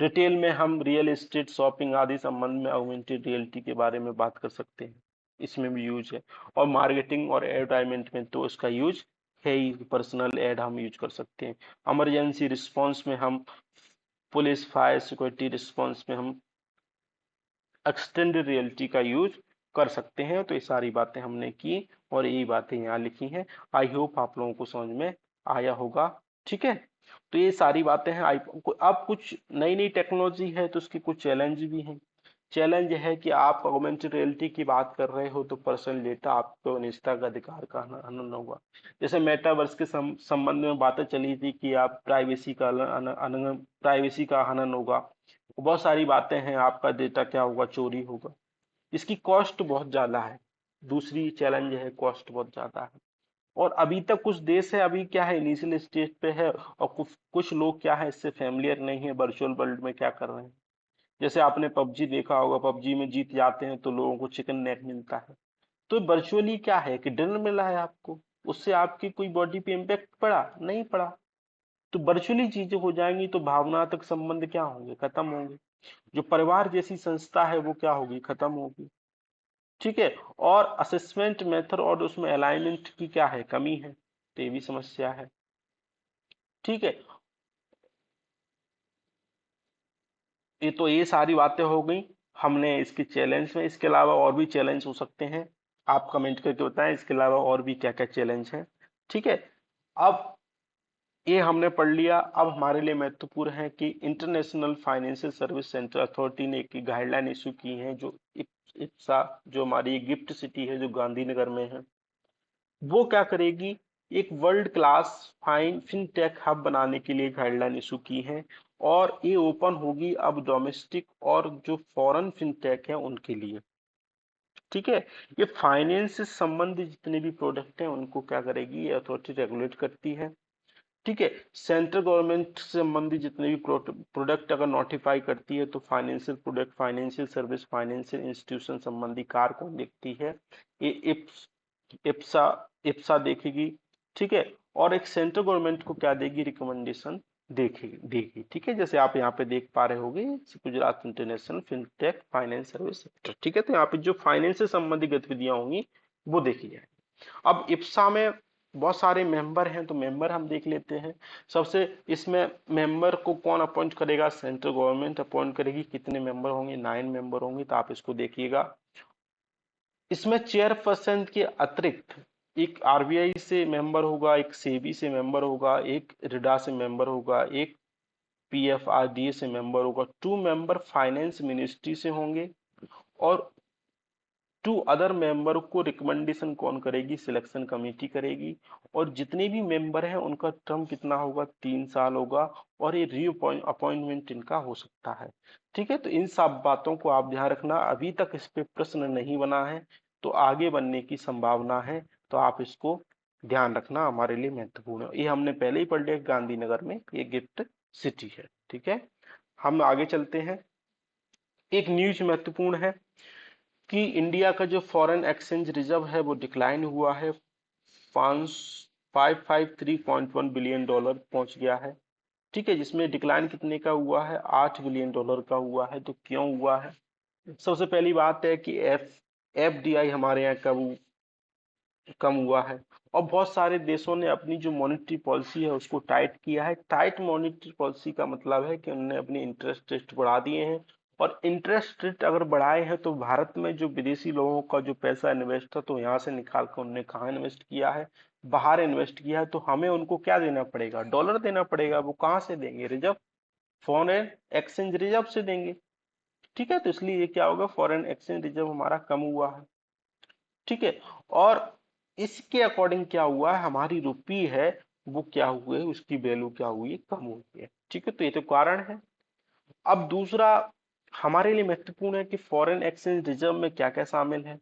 रिटेल में हम रियल एस्टेट, शॉपिंग आदि संबंध में ऑगमेंटेड रियलिटी के बारे में बात कर सकते हैं, इसमें भी यूज है। और मार्केटिंग और एडवर्टाइजमेंट में तो इसका यूज है ही, पर्सनल एड हम यूज कर सकते हैं। इमरजेंसी रिस्पांस में हम पुलिस फायर सिक्योरिटी रिस्पांस में हम एक्सटेंडेड रियलिटी का यूज कर सकते हैं। तो ये सारी बातें हमने की और यही बातें यहाँ लिखी हैं। आई होप आप लोगों को समझ में आया होगा। ठीक है, तो ये सारी बातें हैं। अब कुछ नई नई टेक्नोलॉजी है तो उसके कुछ चैलेंज भी हैं। चैलेंज है कि आप ऑगमेंटेड रियलिटी की बात कर रहे हो तो पर्सनल डेटा, आपको निजता का अधिकार का हनन होगा। जैसे मेटावर्स के संबंध में बातें चली थी कि आप प्राइवेसी का हनन होगा, बहुत सारी बातें हैं, आपका डेटा क्या होगा, चोरी होगा। इसकी कॉस्ट बहुत ज्यादा है, दूसरी चैलेंज है, कॉस्ट बहुत ज्यादा है। और अभी तक कुछ देश है अभी क्या है, इनिशियल स्टेज पे है, और कुछ कुछ लोग क्या है, इससे फैमिलियर नहीं है, वर्चुअल वर्ल्ड में क्या कर रहे हैं। जैसे आपने पबजी देखा होगा, पबजी में जीत जाते हैं तो लोगों को चिकन नेक मिलता है। तो वर्चुअली क्या है कि डिनर मिला है आपको, उससे आपकी कोई बॉडी पे इम्पेक्ट पड़ा नहीं पड़ा। तो वर्चुअली चीजें हो जाएंगी तो भावनात्मक संबंध क्या होंगे, खत्म होंगे। जो परिवार जैसी संस्था है वो क्या होगी, खत्म होगी। ठीक है। और असेसमेंट मेथड और उसमें अलाइनमेंट की क्या है, कमी है, तो ये भी समस्या है। ठीक है, ये सारी बातें हो गई हमने इसकी चैलेंज में। इसके अलावा और भी चैलेंज हो सकते हैं, आप कमेंट करके बताएं इसके अलावा और भी क्या क्या चैलेंज है। ठीक है, अब ये हमने पढ़ लिया। अब हमारे लिए महत्वपूर्ण है कि international financial service centre authority ने एक गाइडलाइन इशू की है, जो इप्सा, जो हमारी गिफ्ट सिटी है जो गांधीनगर में है, वो क्या करेगी, एक वर्ल्ड क्लास फिनटेक हब बनाने के लिए गाइडलाइन इशू की है। और ये ओपन होगी अब डोमेस्टिक और जो फॉरेन फिनटेक है उनके लिए। ठीक है, ये फाइनेंस से संबंधित जितने भी प्रोडक्ट हैं उनको क्या करेगी, ये अथॉरिटी रेगुलेट करती है। ठीक है, सेंट्रल गवर्नमेंट से संबंधित जितने भी प्रोडक्ट अगर नोटिफाई करती है तो financial product, financial service, financial institution संबंधी कार्य कौन देखती है, ये इप्सा इप्सा देखेगी। ठीक है, और एक सेंट्रल गवर्नमेंट को क्या देगी, रिकमेंडेशन देखेगी देगी। ठीक है, जैसे आप यहाँ पे देख पा रहे होंगे, Gujarat international fintech finance service sector. ठीक है, तो यहाँ पे जो फाइनेंस से संबंधित गतिविधियां होंगी वो देखी जाएगी। अब इप्सा में बहुत सारे मेंबर हैं, तो मेंबर हम देख लेते हैं। सबसे इसमें मेंबर को कौन अपॉइंट करेगा, सेंट्रल गवर्नमेंट अपॉइंट करेगी। कितने मेंबर होंगे, 9 मेंबर होंगे, तो आप इसको देखिएगा। इसमें चेयरपर्सन के अतिरिक्त एक आरबीआई से मेंबर होगा, एक सेबी से मेंबर होगा, एक इरडा से मेंबर होगा, एक पीएफआरडीए से मेंबर होगा, 2 मेंबर फाइनेंस मिनिस्ट्री से होंगे, और 2 अदर मेंबर को रिकमेंडेशन कौन करेगी, सिलेक्शन कमेटी करेगी। और जितने भी मेंबर हैं उनका टर्म कितना होगा, 3 साल होगा, और ये री अपॉइंटमेंट इनका हो सकता है। ठीक है, तो इन सब बातों को आप ध्यान रखना। अभी तक इस पे प्रश्न नहीं बना है, तो आगे बनने की संभावना है, तो आप इसको ध्यान रखना, हमारे लिए महत्वपूर्ण है। ये हमने पहले ही पढ़ लिया, गांधीनगर में ये गिफ्ट सिटी है। ठीक है, हम आगे चलते हैं। एक न्यूज महत्वपूर्ण है कि इंडिया का जो फॉरेन एक्सचेंज रिजर्व है वो डिक्लाइन हुआ है, 553.1 बिलियन डॉलर पहुंच गया है। ठीक है, जिसमें डिक्लाइन कितने का हुआ है, 8 बिलियन डॉलर का हुआ है। तो क्यों हुआ है, सबसे पहली बात है कि एफडीआई हमारे यहाँ कम हुआ है। और बहुत सारे देशों ने अपनी जो मॉनेटरी पॉलिसी है उसको टाइट किया है। टाइट मॉनेटरी पॉलिसी का मतलब है कि उन्होंने अपने इंटरेस्ट रेट बढ़ा दिए हैं। और इंटरेस्ट रेट अगर बढ़ाए हैं तो भारत में जो विदेशी लोगों का जो पैसा इन्वेस्ट था, तो यहाँ से निकाल कर उन्होंने कहाँ इन्वेस्ट किया है, बाहर इन्वेस्ट किया है। तो हमें उनको क्या देना पड़ेगा, डॉलर देना पड़ेगा। वो कहाँ से देंगे, रिजर्व, फॉरेन एक्सचेंज रिजर्व से देंगे। ठीक है, तो इसलिए ये क्या होगा, फॉरेन एक्सचेंज रिजर्व हमारा कम हुआ है। ठीक है, और इसके अकॉर्डिंग क्या हुआ है, हमारी रुपी है वो क्या हुए, उसकी वैल्यू क्या हुई, कम हुई है। ठीक है, तो ये तो कारण है। अब दूसरा हमारे लिए महत्वपूर्ण है कि फॉरेन एक्सचेंज रिजर्व में क्या क्या शामिल है।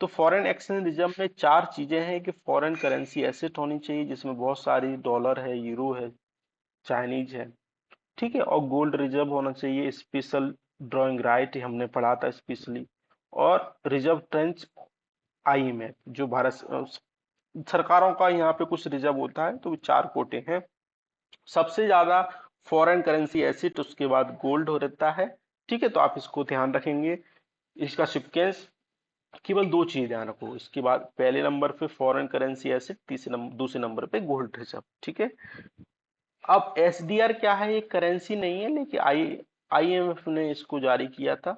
तो फॉरेन एक्सचेंज रिजर्व में चार चीजें हैं कि फॉरेन करेंसी एसेट होनी चाहिए जिसमें बहुत सारी डॉलर है, यूरो है, चाइनीज है। ठीक है, और गोल्ड रिजर्व होना चाहिए, स्पेशल ड्राइंग राइट हमने पढ़ा था स्पेशली, और रिजर्व ट्रेंच आईएमएफ जो भारत सरकारों का यहाँ पे कुछ रिजर्व होता है, तो वो चार कोटे हैं। सबसे ज्यादा फॉरेन करेंसी एसेट, उसके बाद गोल्ड हो रहता है। ठीक है, तो आप इसको ध्यान रखेंगे। इसका सिक्वेंस केवल दो चीज ध्यान रखो, इसके बाद पहले नंबर पे फॉरेन करेंसी एसेट, तीसरे नंबर दूसरे नंबर पे गोल्ड रिजर्व। ठीक है, अब एसडीआर क्या है, ये करेंसी नहीं है, लेकिन आईएमएफ ने इसको जारी किया था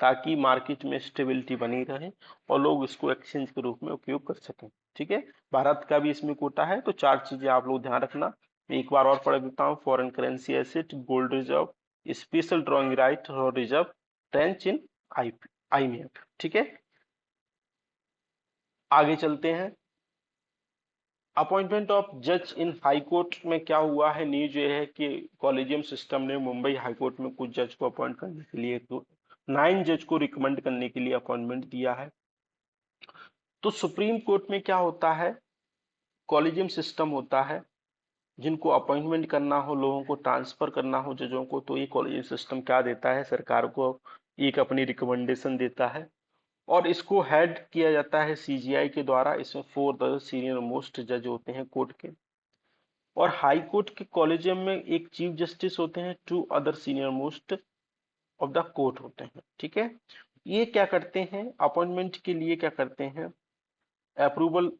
ताकि मार्केट में स्टेबिलिटी बनी रहे और लोग इसको एक्सचेंज के रूप में उपयोग कर सकें। ठीक है, भारत का भी इसमें कोटा है, तो चार चीजें आप लोग ध्यान रखना। मैं एक बार और पढ़ देता हूँ, foreign currency asset, gold reserve, special drawing right और रिजर्व ट्रेंच इन आईएमएफ। ठीक है, आगे चलते हैं। अपॉइंटमेंट ऑफ जज इन हाई कोर्ट में क्या हुआ है, न्यूज ये है कि कॉलेजियम सिस्टम ने मुंबई हाई कोर्ट में कुछ जज को अपॉइंट करने के लिए, तो 9 जज को रिकमेंड करने के लिए अपॉइंटमेंट दिया है। तो सुप्रीम कोर्ट में क्या होता है, कॉलेजियम सिस्टम होता है, जिनको अपॉइंटमेंट करना हो, लोगों को ट्रांसफर करना हो जजों को, तो ये कॉलेजियम सिस्टम क्या देता है, सरकार को एक अपनी रिकमेंडेशन देता है, और इसको हेड किया जाता है सीजीआई के द्वारा। इसमें 4 द सीनियर मोस्ट जज होते हैं कोर्ट के, और हाई कोर्ट के कॉलेजियम में एक चीफ जस्टिस होते हैं, 2 other senior most of the court होते हैं। ठीक है, ये क्या करते हैं, अपॉइंटमेंट के लिए क्या करते हैं, अप्रूवल,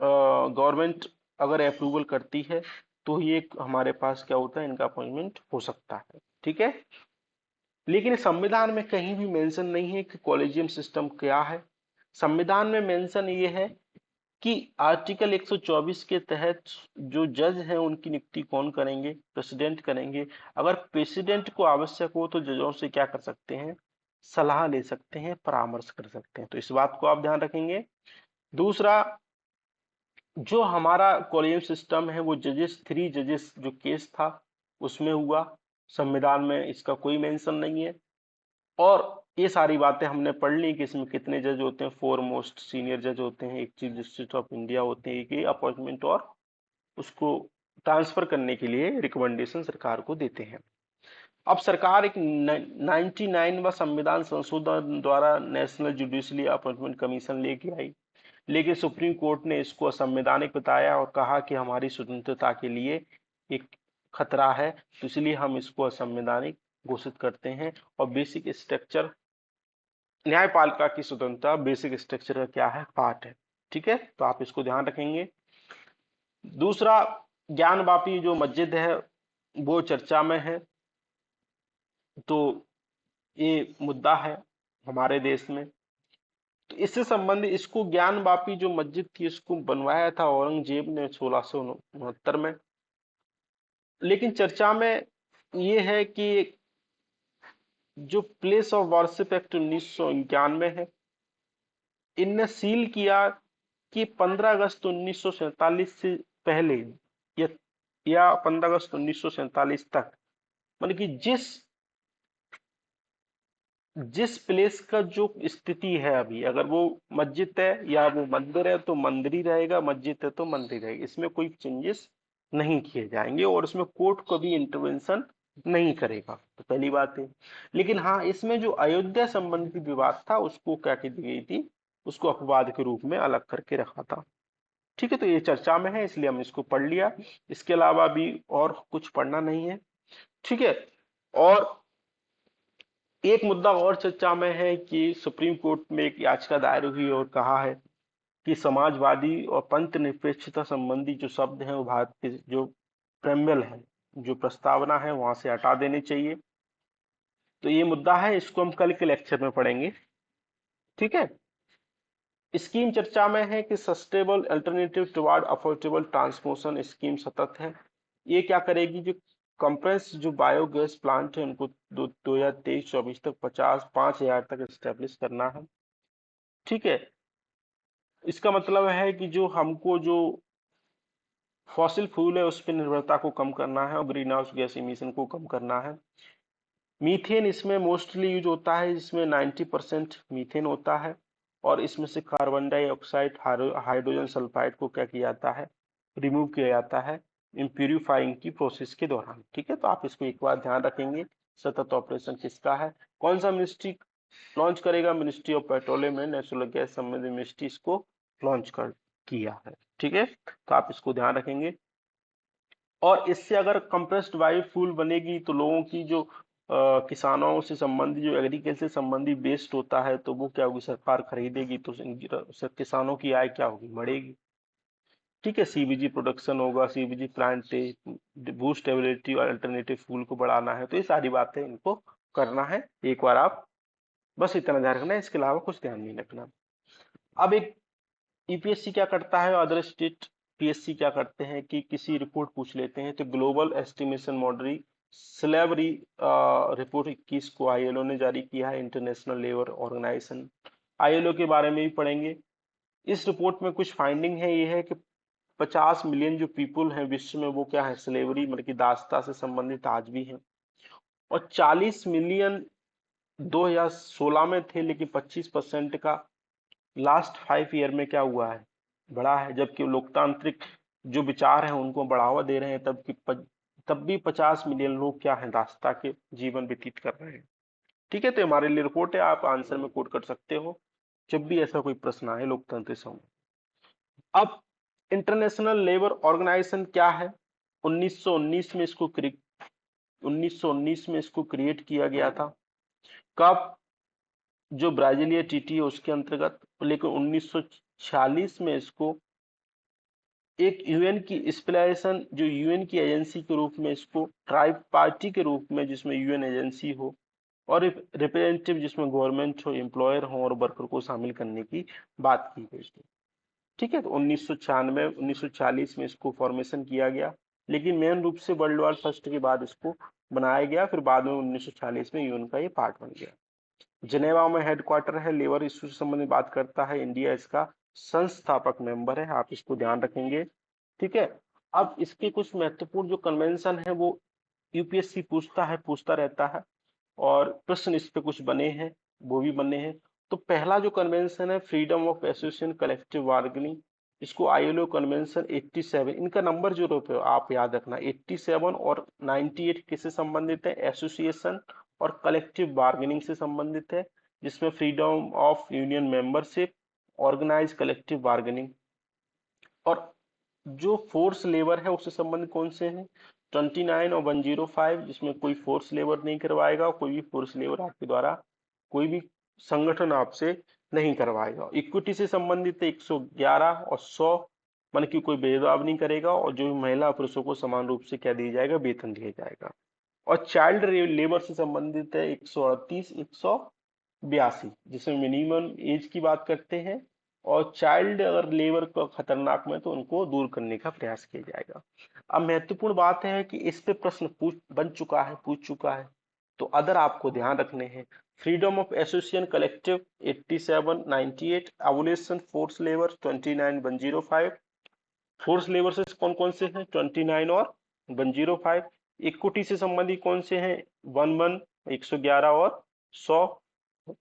गवर्नमेंट अगर अप्रूवल करती है तो ये हमारे पास क्या होता है, इनका अपॉइंटमेंट हो सकता है। ठीक है, लेकिन संविधान में कहीं भी मेंशन नहीं है कि कॉलेजियम सिस्टम क्या है। संविधान में मेंशन ये है कि आर्टिकल 124 के तहत जो जज हैं उनकी नियुक्ति कौन करेंगे, प्रेसिडेंट करेंगे। अगर प्रेसिडेंट को आवश्यक हो तो जजों से क्या कर सकते हैं, सलाह ले सकते हैं, परामर्श कर सकते हैं, तो इस बात को आप ध्यान रखेंगे। दूसरा, जो हमारा कॉलेजियम सिस्टम है वो जजेस, 3 जजेस जो केस था उसमें हुआ, संविधान में इसका कोई मेंशन नहीं है। और ये सारी बातें हमने पढ़ ली कि इसमें कितने जज होते हैं, 4 मोस्ट सीनियर जज होते हैं, एक चीफ जस्टिस ऑफ इंडिया होते हैं, एक अपॉइंटमेंट और उसको ट्रांसफर करने के लिए रिकमेंडेशन सरकार को देते हैं। अब सरकार एक 99वां संविधान संशोधन द्वारा नेशनल जुडिशरी अपॉइंटमेंट कमीशन लेके आई, लेकिन सुप्रीम कोर्ट ने इसको असंवैधानिक बताया और कहा कि हमारी स्वतंत्रता के लिए एक खतरा है, तो इसलिए हम इसको असंवैधानिक घोषित करते हैं। और बेसिक स्ट्रक्चर, न्यायपालिका की स्वतंत्रता बेसिक स्ट्रक्चर का क्या है, पार्ट है। ठीक है, तो आप इसको ध्यान रखेंगे। दूसरा, ज्ञानवापी जो मस्जिद है वो चर्चा में है, तो ये मुद्दा है हमारे देश में। तो इससे संबंधित, इसको ज्ञानवापी जो मस्जिद थी इसको बनवाया था औरंगजेब ने 1669 में, लेकिन चर्चा में ये है कि जो प्लेस ऑफ वर्शिप एक्ट 1991 है, इनने सील किया कि 15 अगस्त 1947 से पहले या 15 अगस्त 1947 तक, मतलब कि जिस जिस प्लेस का जो स्थिति है अभी, अगर वो मस्जिद है या वो मंदिर है तो मंदिर ही रहेगा, मस्जिद है तो मंदिर रहेगा, इसमें कोई चेंजेस नहीं किए जाएंगे और इसमें कोर्ट को भी इंटरवेंशन नहीं करेगा। तो पहली बात है। लेकिन हाँ, इसमें जो अयोध्या संबंधी विवाद था उसको क्या की गई थी, उसको अपवाद के रूप में अलग करके रखा था। ठीक है, तो ये चर्चा में है इसलिए हम इसको पढ़ लिया, इसके अलावा भी और कुछ पढ़ना नहीं है। ठीक है, और एक मुद्दा और चर्चा में है कि सुप्रीम कोर्ट में एक याचिका दायर हुई और कहा है कि समाजवादी और पंथ निरपेक्षता संबंधी जो शब्द हैं वो भारत के जो प्रेम्बल है, जो प्रस्तावना है वहां से हटा देनी चाहिए। तो ये मुद्दा है, इसको हम कल के लेक्चर में पढ़ेंगे। ठीक है, स्कीम चर्चा में है कि sustainable alternative toward affordable transportation scheme सतत है। ये क्या करेगी, जो कंप्रेस जो बायोगैस प्लांट है उनको 2023-24 तक 5,000 तक स्टेब्लिश करना है। ठीक है, इसका मतलब है कि जो हमको जो फॉसिल फ्यूल है उस पर निर्भरता को कम करना है और ग्रीन हाउस गैस इमिशन को कम करना है। मीथेन इसमें मोस्टली यूज होता है, जिसमें 90% मीथेन होता है, और इसमें से कार्बन डाइऑक्साइड हाइड्रोजन सल्फाइड को क्या किया जाता है, रिमूव किया जाता है इन प्यूरिफाइंग की प्रोसेस के दौरान। ठीक है, तो आप इसको एक बार ध्यान रखेंगे। सतत ऑपरेशन किसका है, कौन सा मिनिस्ट्री लॉन्च करेगा, ministry of petroleum and natural gas संबंधित मिनिस्ट्री इसको लॉन्च कर किया है। ठीक है, तो आप इसको ध्यान रखेंगे। और इससे अगर कंप्रेस्ड बायो फ्यूल बनेगी तो लोगों की जो किसानों से संबंधित जो एग्रीकल्चर से संबंधित वेस्ट होता है तो वो क्या होगी, सरकार खरीदेगी तो किसानों की आय क्या होगी, बढ़ेगी। ठीक है, सीबीजी प्रोडक्शन होगा, सीबीजी प्लांट, बूस्ट एबिलिटी और अल्टरनेटिव फ्यूल को बढ़ाना है, तो ये सारी बातें इनको करना है। एक बार आप बस इतना ध्यान रखना है, इसके अलावा कुछ ध्यान नहीं रखना। अब एक यूपीएससी क्या करता है, अदर स्टेट पीएससी क्या करते हैं कि किसी रिपोर्ट पूछ लेते हैं। तो global estimation model slavery report 21 को आईएलओ ने जारी किया है, इंटरनेशनल लेबर ऑर्गेनाइजेशन। आईएलओ के बारे में भी पढ़ेंगे। इस रिपोर्ट में कुछ फाइंडिंग है, ये है कि 50 मिलियन जो पीपुल हैं विश्व में वो क्या है, स्लेवरी मतलब कि दासता से संबंधित आज भी हैं। और 40 मिलियन 2016 में थे, लेकिन 25% का लास्ट 5 ईयर में क्या हुआ है, बढ़ा है। जबकि लोकतांत्रिक जो विचार हैं उनको बढ़ावा दे रहे हैं, तब भी 50 मिलियन लोग क्या है, दासता के जीवन व्यतीत कर रहे हैं। ठीक है, तो हमारे लिए रिपोर्ट है, आप आंसर में कोट कर सकते हो जब भी ऐसा कोई प्रश्न आए लोकतंत्र से। अब इंटरनेशनल लेबर ऑर्गेनाइजेशन क्या है, 1919 में 1919 में इसको क्रिएट किया गया था। कब, जो ब्राजीलिया टीटी है उसके अंतर्गत। लेकिन 1946 में इसको एक यूएन की स्पेशलाइजेशन, जो यूएन की एजेंसी के रूप में, इसको ट्राइब पार्टी के रूप में जिसमें यूएन एजेंसी हो और रिप्रेजेंटेटिव जिसमें गवर्नमेंट हो, एम्प्लॉयर हो और वर्कर को शामिल करने की बात की गई थी। ठीक है, तो 1996 1940 में इसको फॉर्मेशन किया गया, लेकिन मेन रूप से वर्ल्ड वॉर फर्स्ट के बाद इसको बनाया गया, फिर बाद में 1940 में यूएन का ये पार्ट बन गया। जिनेवा में हेडक्वार्टर है, लेबर इशू से संबंधित बात करता है, इंडिया इसका संस्थापक मेंबर है, आप इसको ध्यान रखेंगे। ठीक है, अब इसके कुछ महत्वपूर्ण जो कन्वेंशन है वो यूपीएससी पूछता रहता है, और प्रश्न इस पे कुछ बने हैं, वो भी बने हैं। तो पहला जो कन्वेंशन है, freedom of association collective bargaining, इसको आईएलओ कन्वेंशन 87, इनका नंबर जो रुपये आप याद रखना, 87 और 98 किससे संबंधित है, एसोसिएशन और कलेक्टिव बार्गेनिंग से संबंधित है, जिसमें freedom of union membership, organise collective bargaining. और जो फोर्स लेबर है उससे संबंधित कौन से हैं, 29 और 105, जिसमें कोई फोर्स लेबर नहीं करवाएगा, कोई भी फोर्स लेबर आपके द्वारा कोई भी संगठन आपसे नहीं करवाएगा। इक्विटी से संबंधित है 111 और 100, मन की कोई भेदभाव नहीं करेगा, और जो भी महिला पुरुषों को समान रूप से क्या दिया जाएगा, वेतन दिया जाएगा। और चाइल्ड लेबर से संबंधित है 138 182, जिसमें मिनिमम एज की बात करते हैं, और चाइल्ड अगर लेबर का खतरनाक में तो उनको दूर करने का प्रयास किया जाएगा। अब महत्वपूर्ण बात है कि इस पे प्रश्न पूछ चुका है, तो अदर आपको ध्यान रखने हैं। Freedom of association collective 87 98, abolition force labour 29 105। Force labour से कौन कौन से हैं, 29 और 105। इक्विटी से संबंधित कौन से हैं, 11 111 और 100।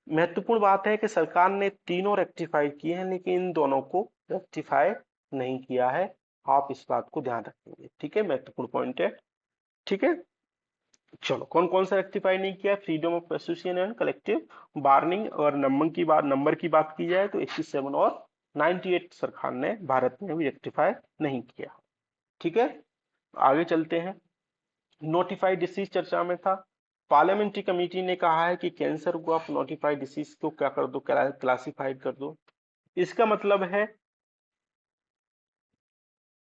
महत्वपूर्ण बात है कि सरकार ने तीनों रेक्टिफाई किए हैं, लेकिन इन दोनों को रेक्टिफाई नहीं किया है, आप इस बात को ध्यान रखेंगे। ठीक है, महत्वपूर्ण पॉइंट है। ठीक है, चलो कौन कौन सा रेक्टिफाई नहीं किया, freedom of association and collective bargaining. और नंबर की बात की जाए तो 87 और 98 सरकार ने भारत में भी रेक्टिफाई नहीं किया। ठीक है, आगे चलते हैं। नोटिफाइड डिसीज चर्चा में था। पार्लियामेंट्री कमेटी ने कहा है कि कैंसर को आप नोटिफाइड डिसीज को क्या कर दो, क्लासिफाइड कर दो। इसका मतलब है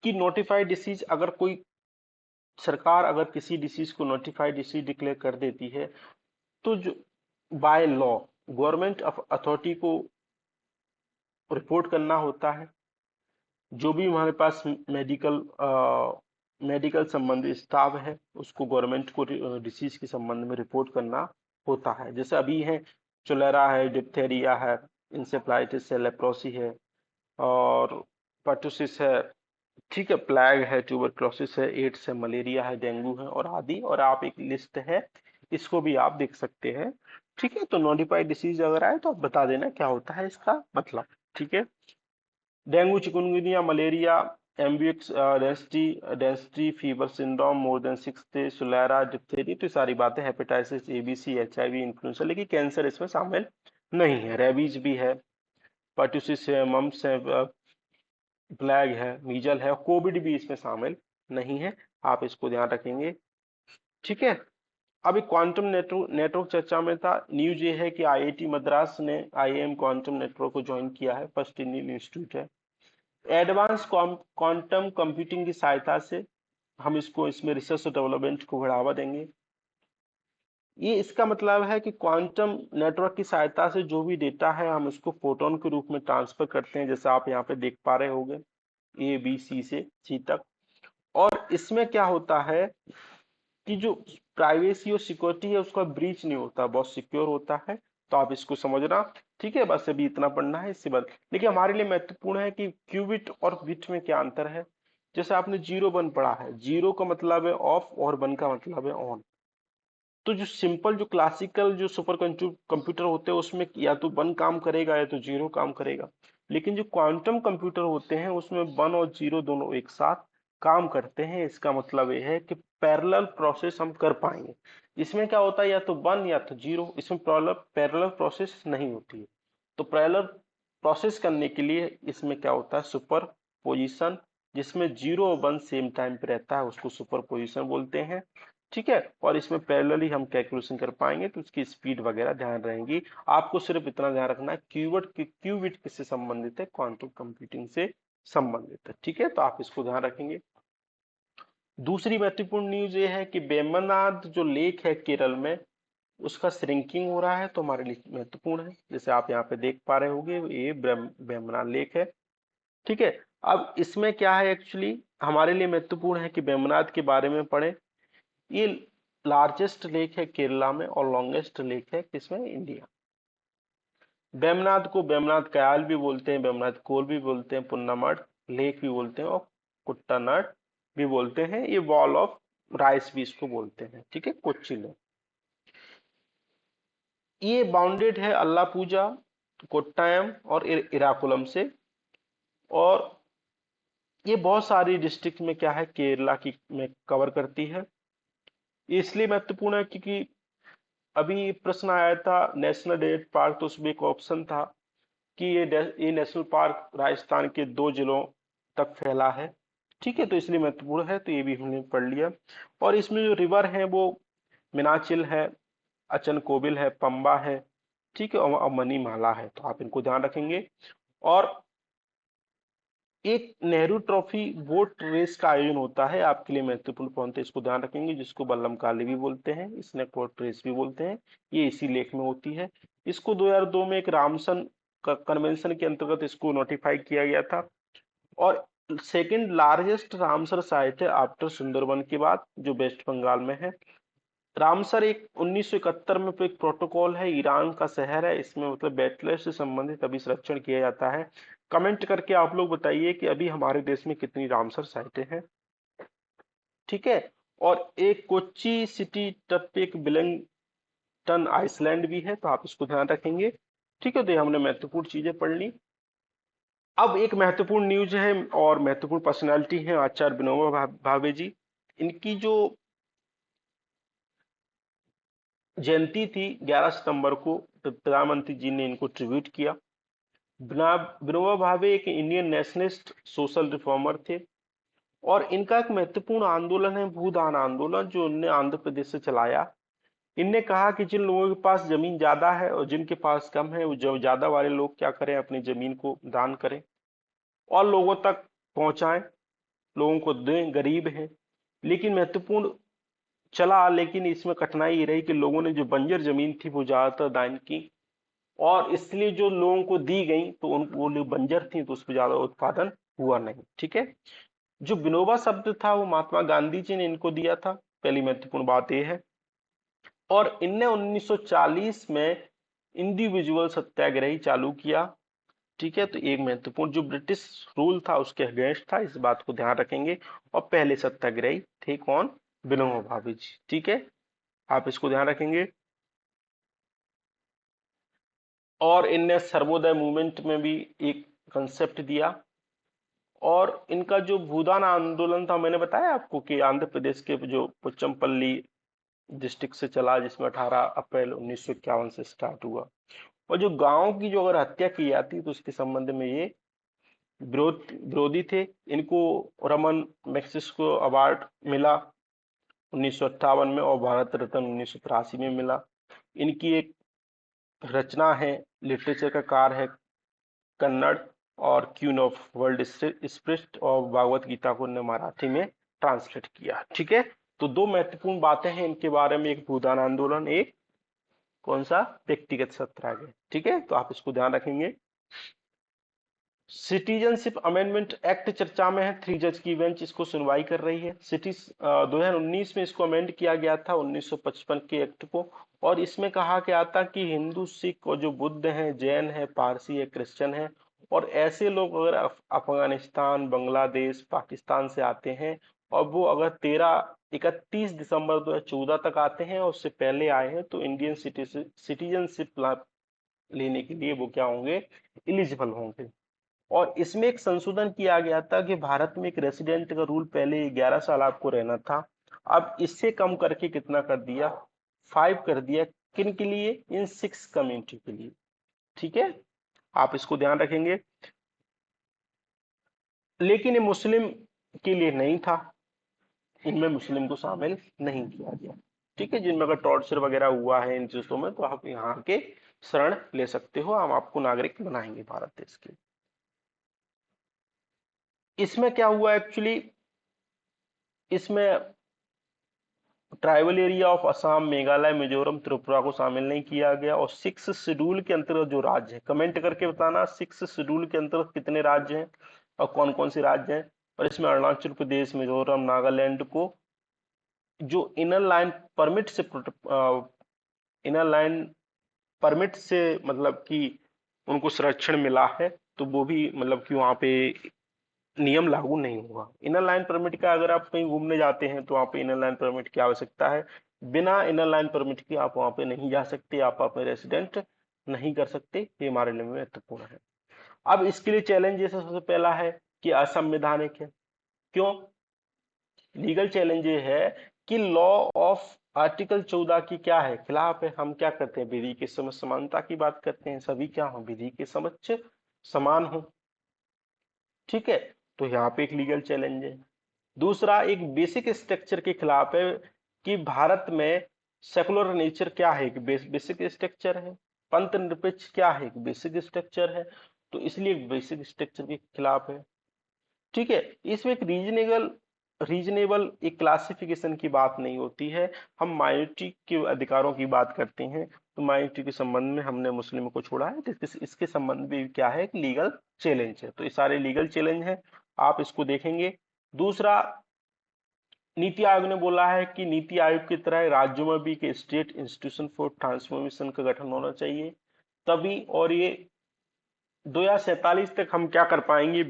कि नोटिफाइड डिसीज अगर कोई सरकार अगर किसी डिसीज को नोटिफाइड डिसीज डिक्लेयर कर देती है, तो जो बाय लॉ गवर्नमेंट अथॉरिटी को रिपोर्ट करना होता है। जो भी हमारे पास मेडिकल संबंधित स्टाफ है उसको गवर्नमेंट को डिसीज के संबंध में रिपोर्ट करना होता है। जैसे अभी है चुलेरा है, डिप्थेरिया है, इंसेफ्लाइटिस है, लेप्रोसी है और पर्टुसिस है, ठीक है, प्लेग है, ट्यूबरक्लोसिस है, एड्स है, मलेरिया है, डेंगू है और आदि, और आप एक लिस्ट है, इसको भी आप देख सकते हैं। ठीक है, तो नोटिफाइड डिसीज अगर आए तो आप बता देना क्या होता है इसका मतलब। ठीक है, डेंगू, चिकुनगुनिया, मलेरिया, एम्बिक्स, density fever syndrome, more than 6 days, सुलेरा, डिप्थेरी, तो ये सारी बातें, हेपेटाइटिस, एबीसी, एचआईवी, इन्फ्लुएंजा, लेकिन कैंसर इसमें शामिल नहीं है। रेबीज भी है, पर्टुसिस है, मम्स है, प्लेग है, मीजल है, कोविड भी इसमें शामिल नहीं है। आप इसको ध्यान रखेंगे। ठीक है, अभी क्वांटम नेटवर्क नेटवर्क चर्चा में था। न्यूज ये है कि आईआईटी मद्रास ने आईएम क्वांटम नेटवर्क को ज्वाइन किया है, फर्स्ट इंडियन इंस्टीट्यूट है। एडवांस क्वांटम कंप्यूटिंग की सहायता से हम इसको इसमें रिसर्च और डेवलपमेंट को बढ़ावा देंगे। ये इसका मतलब है कि क्वांटम नेटवर्क की सहायता से जो भी डेटा है हम उसको फोटोन के रूप में ट्रांसफर करते हैं, जैसे आप यहाँ पे देख पा रहे होंगे, ए बी सी से सी तक। और इसमें क्या होता है कि जो प्राइवेसी और सिक्योरिटी है उसका ब्रीच नहीं होता, बहुत सिक्योर होता है। तो आप इसको समझना। ठीक है, बस अभी इतना पढ़ना है, इससे बाद लेकिन हमारे लिए महत्वपूर्ण है कि क्यूबिट और बिट में क्या अंतर है। जैसे आपने जीरो वन पढ़ा है, जीरो का मतलब है ऑफ और वन का मतलब है ऑन। तो जो सिंपल जो क्लासिकल जो सुपर कंप्यूटर होते हैं उसमें या तो वन काम करेगा या तो जीरो काम करेगा। लेकिन जो क्वांटम कंप्यूटर होते हैं उसमें वन और जीरो दोनों एक साथ काम करते हैं। इसका मतलब ये है कि पैरेलल प्रोसेस हम कर पाएंगे। इसमें क्या होता है, या तो वन या तो जीरो, इसमें पैरेलल प्रोसेस नहीं होती है। तो पैरेलल प्रोसेस करने के लिए इसमें क्या होता है, सुपर पोजिशन, जिसमें जीरो और वन सेम टाइम पे रहता है उसको सुपर पोजिशन बोलते हैं। ठीक है, और इसमें पैरेलली हम कैलकुलेशन कर पाएंगे तो उसकी स्पीड वगैरह ध्यान रहेंगी। आपको सिर्फ इतना ध्यान रखना है, क्यूबिट किससे संबंधित है, क्वांटम कंप्यूटिंग से संबंधित है। ठीक है, तो आप इसको ध्यान रखेंगे। दूसरी महत्वपूर्ण न्यूज ये है कि वेम्बनाड जो लेक है केरल में, उसका श्रिंकिंग हो रहा है, तो हमारे लिए महत्वपूर्ण है। जैसे आप यहाँ पे देख पा रहे होंगे, ये वेम्बनाड लेक है। ठीक है, अब इसमें क्या है, एक्चुअली हमारे लिए महत्वपूर्ण है कि वेम्बनाड के बारे में पढ़े। ये लार्जेस्ट लेक है केरला में और लॉन्गेस्ट लेक है किसमें, इंडिया। वेम्बनाड को वेम्बनाड कयाल भी बोलते हैं, वेम्बनाड कोल भी बोलते हैं, पुन्नामड लेक भी बोलते हैं और कुट्टानड भी बोलते हैं। ये वॉल ऑफ राइस भी इसको बोलते हैं। ठीक है, कोच्चि लेक। ये बाउंडेड है अल्लापूजा, कोट्टायम और इराकुलम से। और ये बहुत सारी डिस्ट्रिक्ट में क्या है, केरला की में कवर करती है। ये इसलिए महत्वपूर्ण है क्योंकि अभी प्रश्न आया था नेशनल डेजर्ट पार्क, तो उसमें एक ऑप्शन था कि ये नेशनल पार्क राजस्थान के 2 जिलों तक फैला है। ठीक है, तो इसलिए महत्वपूर्ण है, तो ये भी हमने पढ़ लिया। और इसमें जो रिवर है वो मीनाचिल है, अचनकोबिल है, पंबा है। ठीक है, और मणिमाला है, तो आप इनको ध्यान रखेंगे। और एक नेहरू ट्रॉफी बोट रेस का आयोजन होता है, आपके लिए महत्वपूर्ण पॉइंट है, इसको ध्यान रखेंगे, जिसको बल्लम काली भी बोलते हैं, स्नेक बोट रेस भी बोलते हैं। ये इसी लेख में होती है। इसको 2002 में एक रामसन कन्वेंशन के अंतर्गत इसको नोटिफाई किया गया था। और सेकंड लार्जेस्ट रामसर साइट है आफ्टर सुंदरबन के बाद, जो वेस्ट बंगाल में है। रामसर एक 1971 में एक प्रोटोकॉल है, ईरान का शहर है, इसमें मतलब बैटलर से संबंधित अभी संरक्षण किया जाता है। कमेंट करके आप लोग बताइए कि अभी हमारे देश में कितनी रामसर साइटें हैं। ठीक है, और एक कोच्चि सिटी तट पे एक विलिंगटन आइसलैंड भी है, तो आप इसको ध्यान रखेंगे। ठीक है, तो ये हमने महत्वपूर्ण चीजें पढ़ ली। अब एक महत्वपूर्ण न्यूज है और महत्वपूर्ण पर्सनालिटी है आचार्य विनोबा भावे जी। इनकी जो जयंती थी 11 सितंबर को, तो प्रधानमंत्री जी ने इनको ट्रिब्यूट किया। विनोबा भावे एक इंडियन नेशनलिस्ट सोशल रिफॉर्मर थे। और इनका एक महत्वपूर्ण आंदोलन है भूदान आंदोलन, जो उनने आंध्र प्रदेश से चलाया। इनने कहा कि जिन लोगों के पास जमीन ज्यादा है और जिनके पास कम है, वो जो ज्यादा वाले लोग क्या करें, अपनी जमीन को दान करें और लोगों तक पहुंचाएं, लोगों को दें, गरीब हैं। लेकिन महत्वपूर्ण चला, लेकिन इसमें कठिनाई ये रही कि लोगों ने जो बंजर जमीन थी वो ज्यादातर दान की, और इसलिए जो लोगों को दी गई तो उन वो लोग बंजर थी, तो उस पर ज्यादा उत्पादन हुआ नहीं। ठीक है, जो विनोबा शब्द था वो महात्मा गांधी जी ने इनको दिया था, पहली महत्वपूर्ण बात यह है। और इनने 1940 में इंडिविजुअल सत्याग्रह चालू किया। ठीक है, तो एक महत्वपूर्ण जो ब्रिटिश रूल था उसके अगेंस्ट था, इस बात को ध्यान रखेंगे। और पहले सत्याग्रही थे कौन? विनोबा भावे जी। ठीक है, आप इसको ध्यान रखेंगे। और इनने सर्वोदय मूवमेंट में भी एक कंसेप्ट दिया। और इनका जो भूदान आंदोलन था, मैंने बताया आपको कि आंध्र प्रदेश के जो पोचमपल्ली डिस्ट्रिक्ट से चला, जिसमें 18 अप्रैल 1951 से स्टार्ट हुआ। और जो गांव की जो अगर हत्या की जाती तो उसके संबंध में ये विरोधी थे। इनको रमन मैग्सेसे अवार्ड मिला 1958 में, और भारत रत्न 1983 में मिला। इनकी एक रचना है, लिटरेचर का कार है कन्नड़, और क्वीन ऑफ वर्ल्ड स्पिरिट और भागवत गीता को उन्होंने मराठी में ट्रांसलेट किया। ठीक है, तो दो महत्वपूर्ण बातें हैं इनके बारे में, एक भूदान आंदोलन, एक कौन सा? व्यक्तिगत सत्याग्रह। ठीक है, तो आप इसको ध्यान रखेंगे। सिटीजनशिप अमेंडमेंट एक्ट चर्चा में है, 3 जज की बेंच इसको सुनवाई कर रही है। 2019 में इसको अमेंड किया गया था 1955 के एक्ट को। और इसमें कहा गया था कि हिंदू, सिख और जो बुद्ध हैं, जैन है, पारसी है, क्रिश्चियन है, और ऐसे लोग अगर अफगानिस्तान, बांग्लादेश, पाकिस्तान से आते हैं, और वो अगर 31 दिसंबर 2014 तक आते हैं और उससे पहले आए हैं, तो इंडियन सिटीजनशिप लेने के लिए वो क्या होंगे? इलिजिबल होंगे। और इसमें एक संशोधन किया गया था कि भारत में एक रेसिडेंट का रूल पहले 11 साल आपको रहना था, अब इससे कम करके कितना कर दिया? 5 कर दिया। किन के लिए? इन 6 कम्युनिटी के लिए। ठीक है, आप इसको ध्यान रखेंगे। लेकिन ये मुस्लिम के लिए नहीं था, इनमें मुस्लिम को शामिल नहीं किया गया। ठीक है, जिनमें अगर टॉर्चर वगैरह हुआ है इन चीजों में, तो आप यहाँ के शरण ले सकते हो, हम आपको नागरिक बनाएंगे भारत देश के। इसमें क्या हुआ एक्चुअली, इसमें tribal area of Assam, Meghalaya, Mizoram, Tripura को शामिल नहीं किया गया। और 6 शेड्यूल के अंतर्गत जो राज्य है, कमेंट करके बताना 6 शेड्यूल के अंतर्गत कितने राज्य हैं और कौन कौन से राज्य हैं। और इसमें अरुणाचल प्रदेश, मिजोरम, नागालैंड को जो इनर लाइन परमिट से इनर लाइन परमिट से मतलब कि उनको संरक्षण मिला है, तो वो भी मतलब कि वहां पे नियम लागू नहीं होगा। इनर लाइन परमिट का अगर आप कहीं घूमने जाते हैं तो वहाँ पे इनर लाइन परमिट की आवश्यकता है। बिना इनर लाइन परमिट के आप वहाँ पे नहीं जा सकते, आप अपने रेसिडेंट नहीं कर सकते, ये हमारे लिए महत्वपूर्ण है। अब इसके लिए चैलेंज जैसे सबसे पहला है कि असंवैधानिक है। क्यों? लीगल चैलेंज ये है कि लॉ ऑफ आर्टिकल 14 की क्या है? खिलाफ है। हम क्या करते हैं? विधि के समक्ष समानता की बात करते हैं, सभी क्या हो? विधि के समक्ष समान हो। ठीक है, तो यहाँ पे एक लीगल चैलेंज है। दूसरा, एक बेसिक स्ट्रक्चर के खिलाफ है कि भारत में सेकुलर नेचर क्या है? एक बेसिक स्ट्रक्चर है। पंथ निरपेक्ष क्या है? एक बेसिक स्ट्रक्चर है। तो इसलिए एक बेसिक स्ट्रक्चर के खिलाफ है। ठीक है, इसमें एक रीजनेबल रीजनेबल एक क्लासिफिकेशन की बात नहीं होती है। हम माइनॉरिटी के अधिकारों की बात करते हैं, तो माइनॉरिटी के संबंध में हमने मुस्लिम को छोड़ा है, तो इसके संबंध में क्या है? लीगल चैलेंज है। तो ये सारे लीगल चैलेंज हैं, आप इसको देखेंगे। दूसरा, नीति आयोग ने बोला है कि नीति आयोग की तरह राज्यों में भी एक स्टेट इंस्टीट्यूशन फॉर ट्रांसफॉर्मेशन का गठन होना चाहिए, तभी और ये 2047 तक हम क्या कर पाएंगे?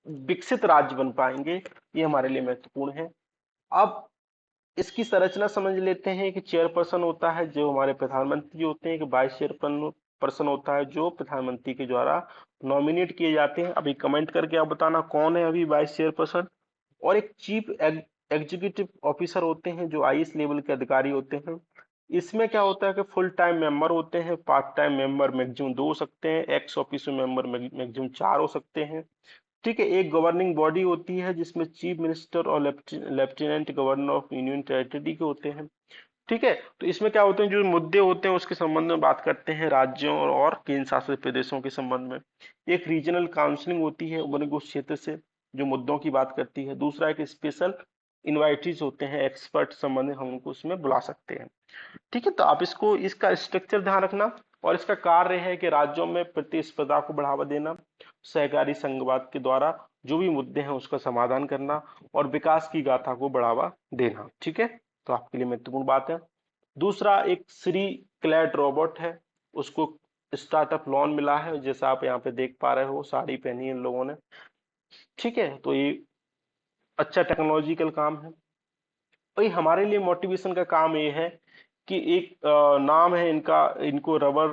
विकसित राज्य बन पाएंगे। ये हमारे लिए महत्वपूर्ण है। अब इसकी संरचना समझ लेते हैं कि चेयरपर्सन होता है जो हमारे प्रधानमंत्री होते हैं, कि वाइस चेयरपर्सन पर्सन होता है जो प्रधानमंत्री के द्वारा नॉमिनेट किए जाते हैं। अभी कमेंट करके आप बताना कौन है अभी वाइस चेयरपर्सन। और एक चीफ एग्जीक्यूटिव ऑफिसर होते हैं जो आईएएस लेवल के अधिकारी होते हैं। इसमें क्या होता है कि फुल टाइम मेंबर होते हैं, पार्ट टाइम मेंबर मैक्सिमम 2 हो सकते हैं, एक्स ऑफिसो मेंबर मैक्सिमम 4 हो सकते हैं। ठीक है, एक गवर्निंग बॉडी होती है जिसमें चीफ मिनिस्टर और lieutenant governor of union territory के होते हैं। ठीक है, तो इसमें क्या होते हैं? जो मुद्दे होते हैं उसके संबंध में बात करते हैं, राज्यों और केंद्र शासित प्रदेशों के संबंध में। एक रीजनल काउंसलिंग होती है, उस क्षेत्र से जो मुद्दों की बात करती है। दूसरा, एक स्पेशल इन्वाइटीज होते हैं, एक्सपर्ट संबंध हम उनको उसमें बुला सकते हैं। ठीक है, तो आप इसको इसका स्ट्रक्चर ध्यान रखना। और इसका कार्य है कि राज्यों में प्रतिस्पर्धा को बढ़ावा देना, सहकारी संघवाद के द्वारा जो भी मुद्दे हैं उसका समाधान करना, और विकास की गाथा को बढ़ावा देना। ठीक है, तो आपके लिए महत्वपूर्ण बात है। दूसरा, एक श्री क्लैड रॉबर्ट है, उसको स्टार्टअप लोन मिला है, जैसा आप यहाँ पे देख पा रहे हो, साड़ी पहनी है इन लोगों ने। ठीक है, तो ये अच्छा टेक्नोलॉजिकल काम है। भाई हमारे लिए मोटिवेशन का काम ये है कि एक नाम है इनका, इनको रबर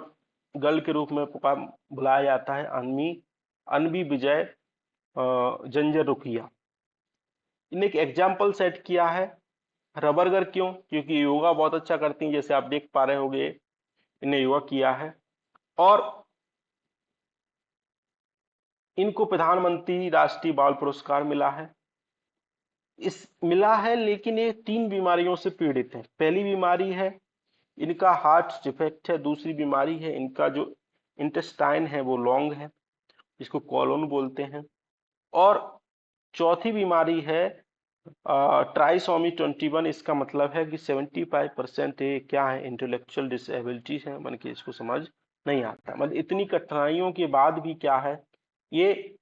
गर्ल के रूप में बुलाया जाता है, अनवी अनवी विजय जंजर। इन्हें एक एग्जाम्पल सेट किया है। रबर गर्ल क्यों? क्योंकि योगा बहुत अच्छा करती हैं, जैसे आप देख पा रहे होंगे, इन्हें योगा किया है। और इनको प्रधानमंत्री राष्ट्रीय बाल पुरस्कार मिला है। लेकिन ये 3 बीमारियों से पीड़ित हैं। पहली बीमारी है इनका हार्ट डिफेक्ट है। दूसरी बीमारी है इनका जो इंटेस्टाइन है वो लॉन्ग है, जिसको कॉलोन बोलते हैं। और चौथी बीमारी है ट्राइसोमी 21। इसका मतलब है कि 75% ये क्या है, इंटेलेक्चुअल डिसेबिलिटी है, मन के इसको समझ नहीं आता। मतलब इतनी कठिनाइयों के बाद भी क्या है, ये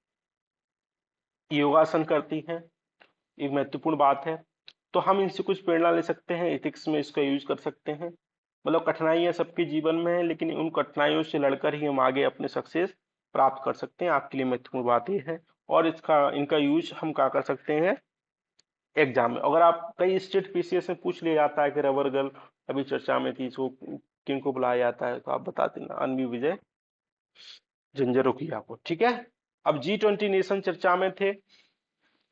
योगासन करती हैं। एक महत्वपूर्ण बात है। तो हम इनसे कुछ प्रेरणा ले सकते हैं, एथिक्स में इसका यूज कर सकते हैं। मतलब कठिनाइयां सबके जीवन में है, लेकिन उन कठिनाइयों से लड़कर ही हम आगे अपने सक्सेस प्राप्त कर सकते हैं। आपके लिए महत्वपूर्ण बात यह है। और इसका इनका यूज हम क्या कर सकते हैं एग्जाम में। अगर आप कई स्टेट पीसीएस में पूछ लिया जाता है कि रबर गर्ल अभी चर्चा में थी, इसको किनको बुलाया जाता है, तो आप बता देना अनवी विजय जंजरोकिया को। ठीक है। अब G20 नेशन चर्चा में थे।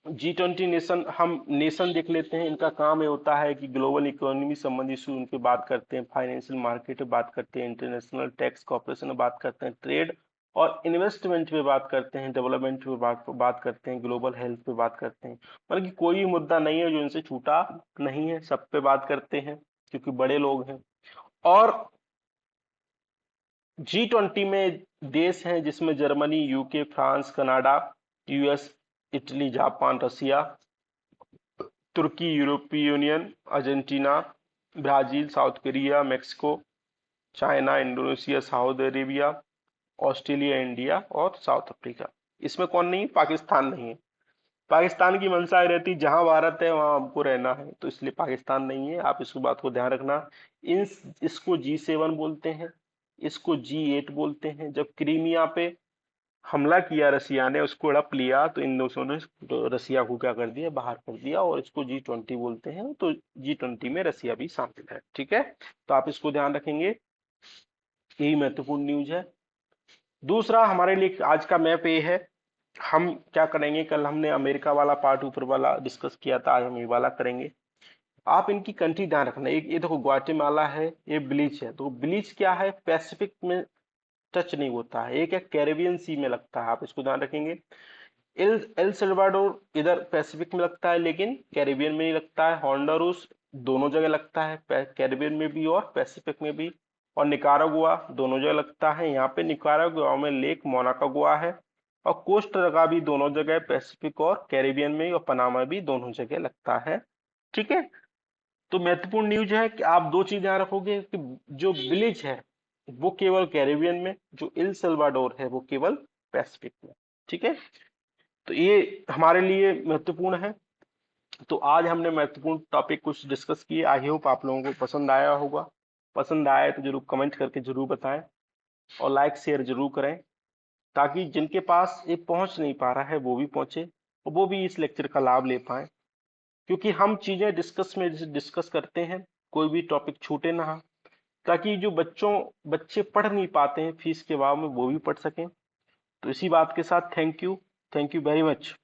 G20 नेशन, हम नेशन देख लेते हैं। इनका काम ये होता है कि ग्लोबल इकोनॉमी संबंधी इशू उन पे बात करते हैं, फाइनेंशियल मार्केट पे बात करते हैं, इंटरनेशनल टैक्स कॉर्पोरेशन में बात करते हैं, ट्रेड और इन्वेस्टमेंट पे बात करते हैं, डेवलपमेंट पे बात करते हैं, ग्लोबल हेल्थ पे बात करते हैं। मतलब कि कोई भी मुद्दा नहीं है जो इनसे छूटा नहीं है, सब पे बात करते हैं क्योंकि बड़े लोग हैं। और G20 में देश हैं जिसमें Germany, UK, France, Canada, US, Italy, Japan, Russia, तुर्की, यूरोपीय union, Argentina, Brazil, South Korea, Mexico, China, Indonesia, Saudi Arabia, Australia, India और साउथ अफ्रीका। इसमें कौन नहीं है? पाकिस्तान नहीं है। पाकिस्तान की मंशा रहती जहां भारत है वहां हमको रहना है, तो इसलिए पाकिस्तान नहीं है। आप इस बात को ध्यान रखना। इन इसको G7 बोलते हैं, इसको G8 बोलते हैं। जब क्रीमिया पे हमला किया रसिया ने, उसको हड़प लिया, तो इन दोस्तों ने तो रसिया को क्या कर दिया, बाहर कर दिया। और इसको G20 बोलते हैं। तो G20 में रसिया भी शामिल है। ठीक है, तो आप इसको ध्यान रखेंगे, यही महत्वपूर्ण न्यूज है। दूसरा हमारे लिए आज का मैप ये है। हम क्या करेंगे, कल हमने अमेरिका वाला पार्ट ऊपर वाला डिस्कस किया था, आज हम ये वाला करेंगे। आप इनकी कंट्री ध्यान रखना। एक ये देखो, ग्वाटेमाला है, ये ब्लीच है। तो ब्लीच क्या है, पैसिफिक में टच नहीं होता है, एक है कैरेबियन सी में लगता है, आप इसको ध्यान रखेंगे। एल एल सल्वाडोर इधर पैसिफिक में लगता है लेकिन कैरेबियन में नहीं लगता है। होंडुरास दोनों जगह लगता है, कैरेबियन में भी और पैसिफिक में भी। और निकारागुआ दोनों जगह लगता है। यहाँ पे निकारागुआ में लेक मोनाकागुआ है। और कोस्टा भी दोनों जगह, पैसिफिक और कैरेबियन में, और पनामा भी दोनों जगह लगता है। ठीक है। तो महत्वपूर्ण न्यूज है कि आप दो चीज ध्यान रखोगे कि जो विलेज है वो केवल कैरेबियन में, जो इल सल्वाडोर है वो केवल पैसिफिक में। ठीक है, तो ये हमारे लिए महत्वपूर्ण है। तो आज हमने महत्वपूर्ण टॉपिक कुछ डिस्कस किए। आई होप आप लोगों को पसंद आया होगा। पसंद आया तो जरूर कमेंट करके जरूर बताएं, और लाइक शेयर जरूर करें, ताकि जिनके पास ये पहुंच नहीं पा रहा है वो भी पहुंचे, और वो भी इस लेक्चर का लाभ ले पाए। क्योंकि हम चीजें डिस्कस करते हैं, कोई भी टॉपिक छूटे ना, ताकि जो बच्चे पढ़ नहीं पाते हैं फीस के अभाव में, वो भी पढ़ सकें। तो इसी बात के साथ थैंक यू वेरी मच।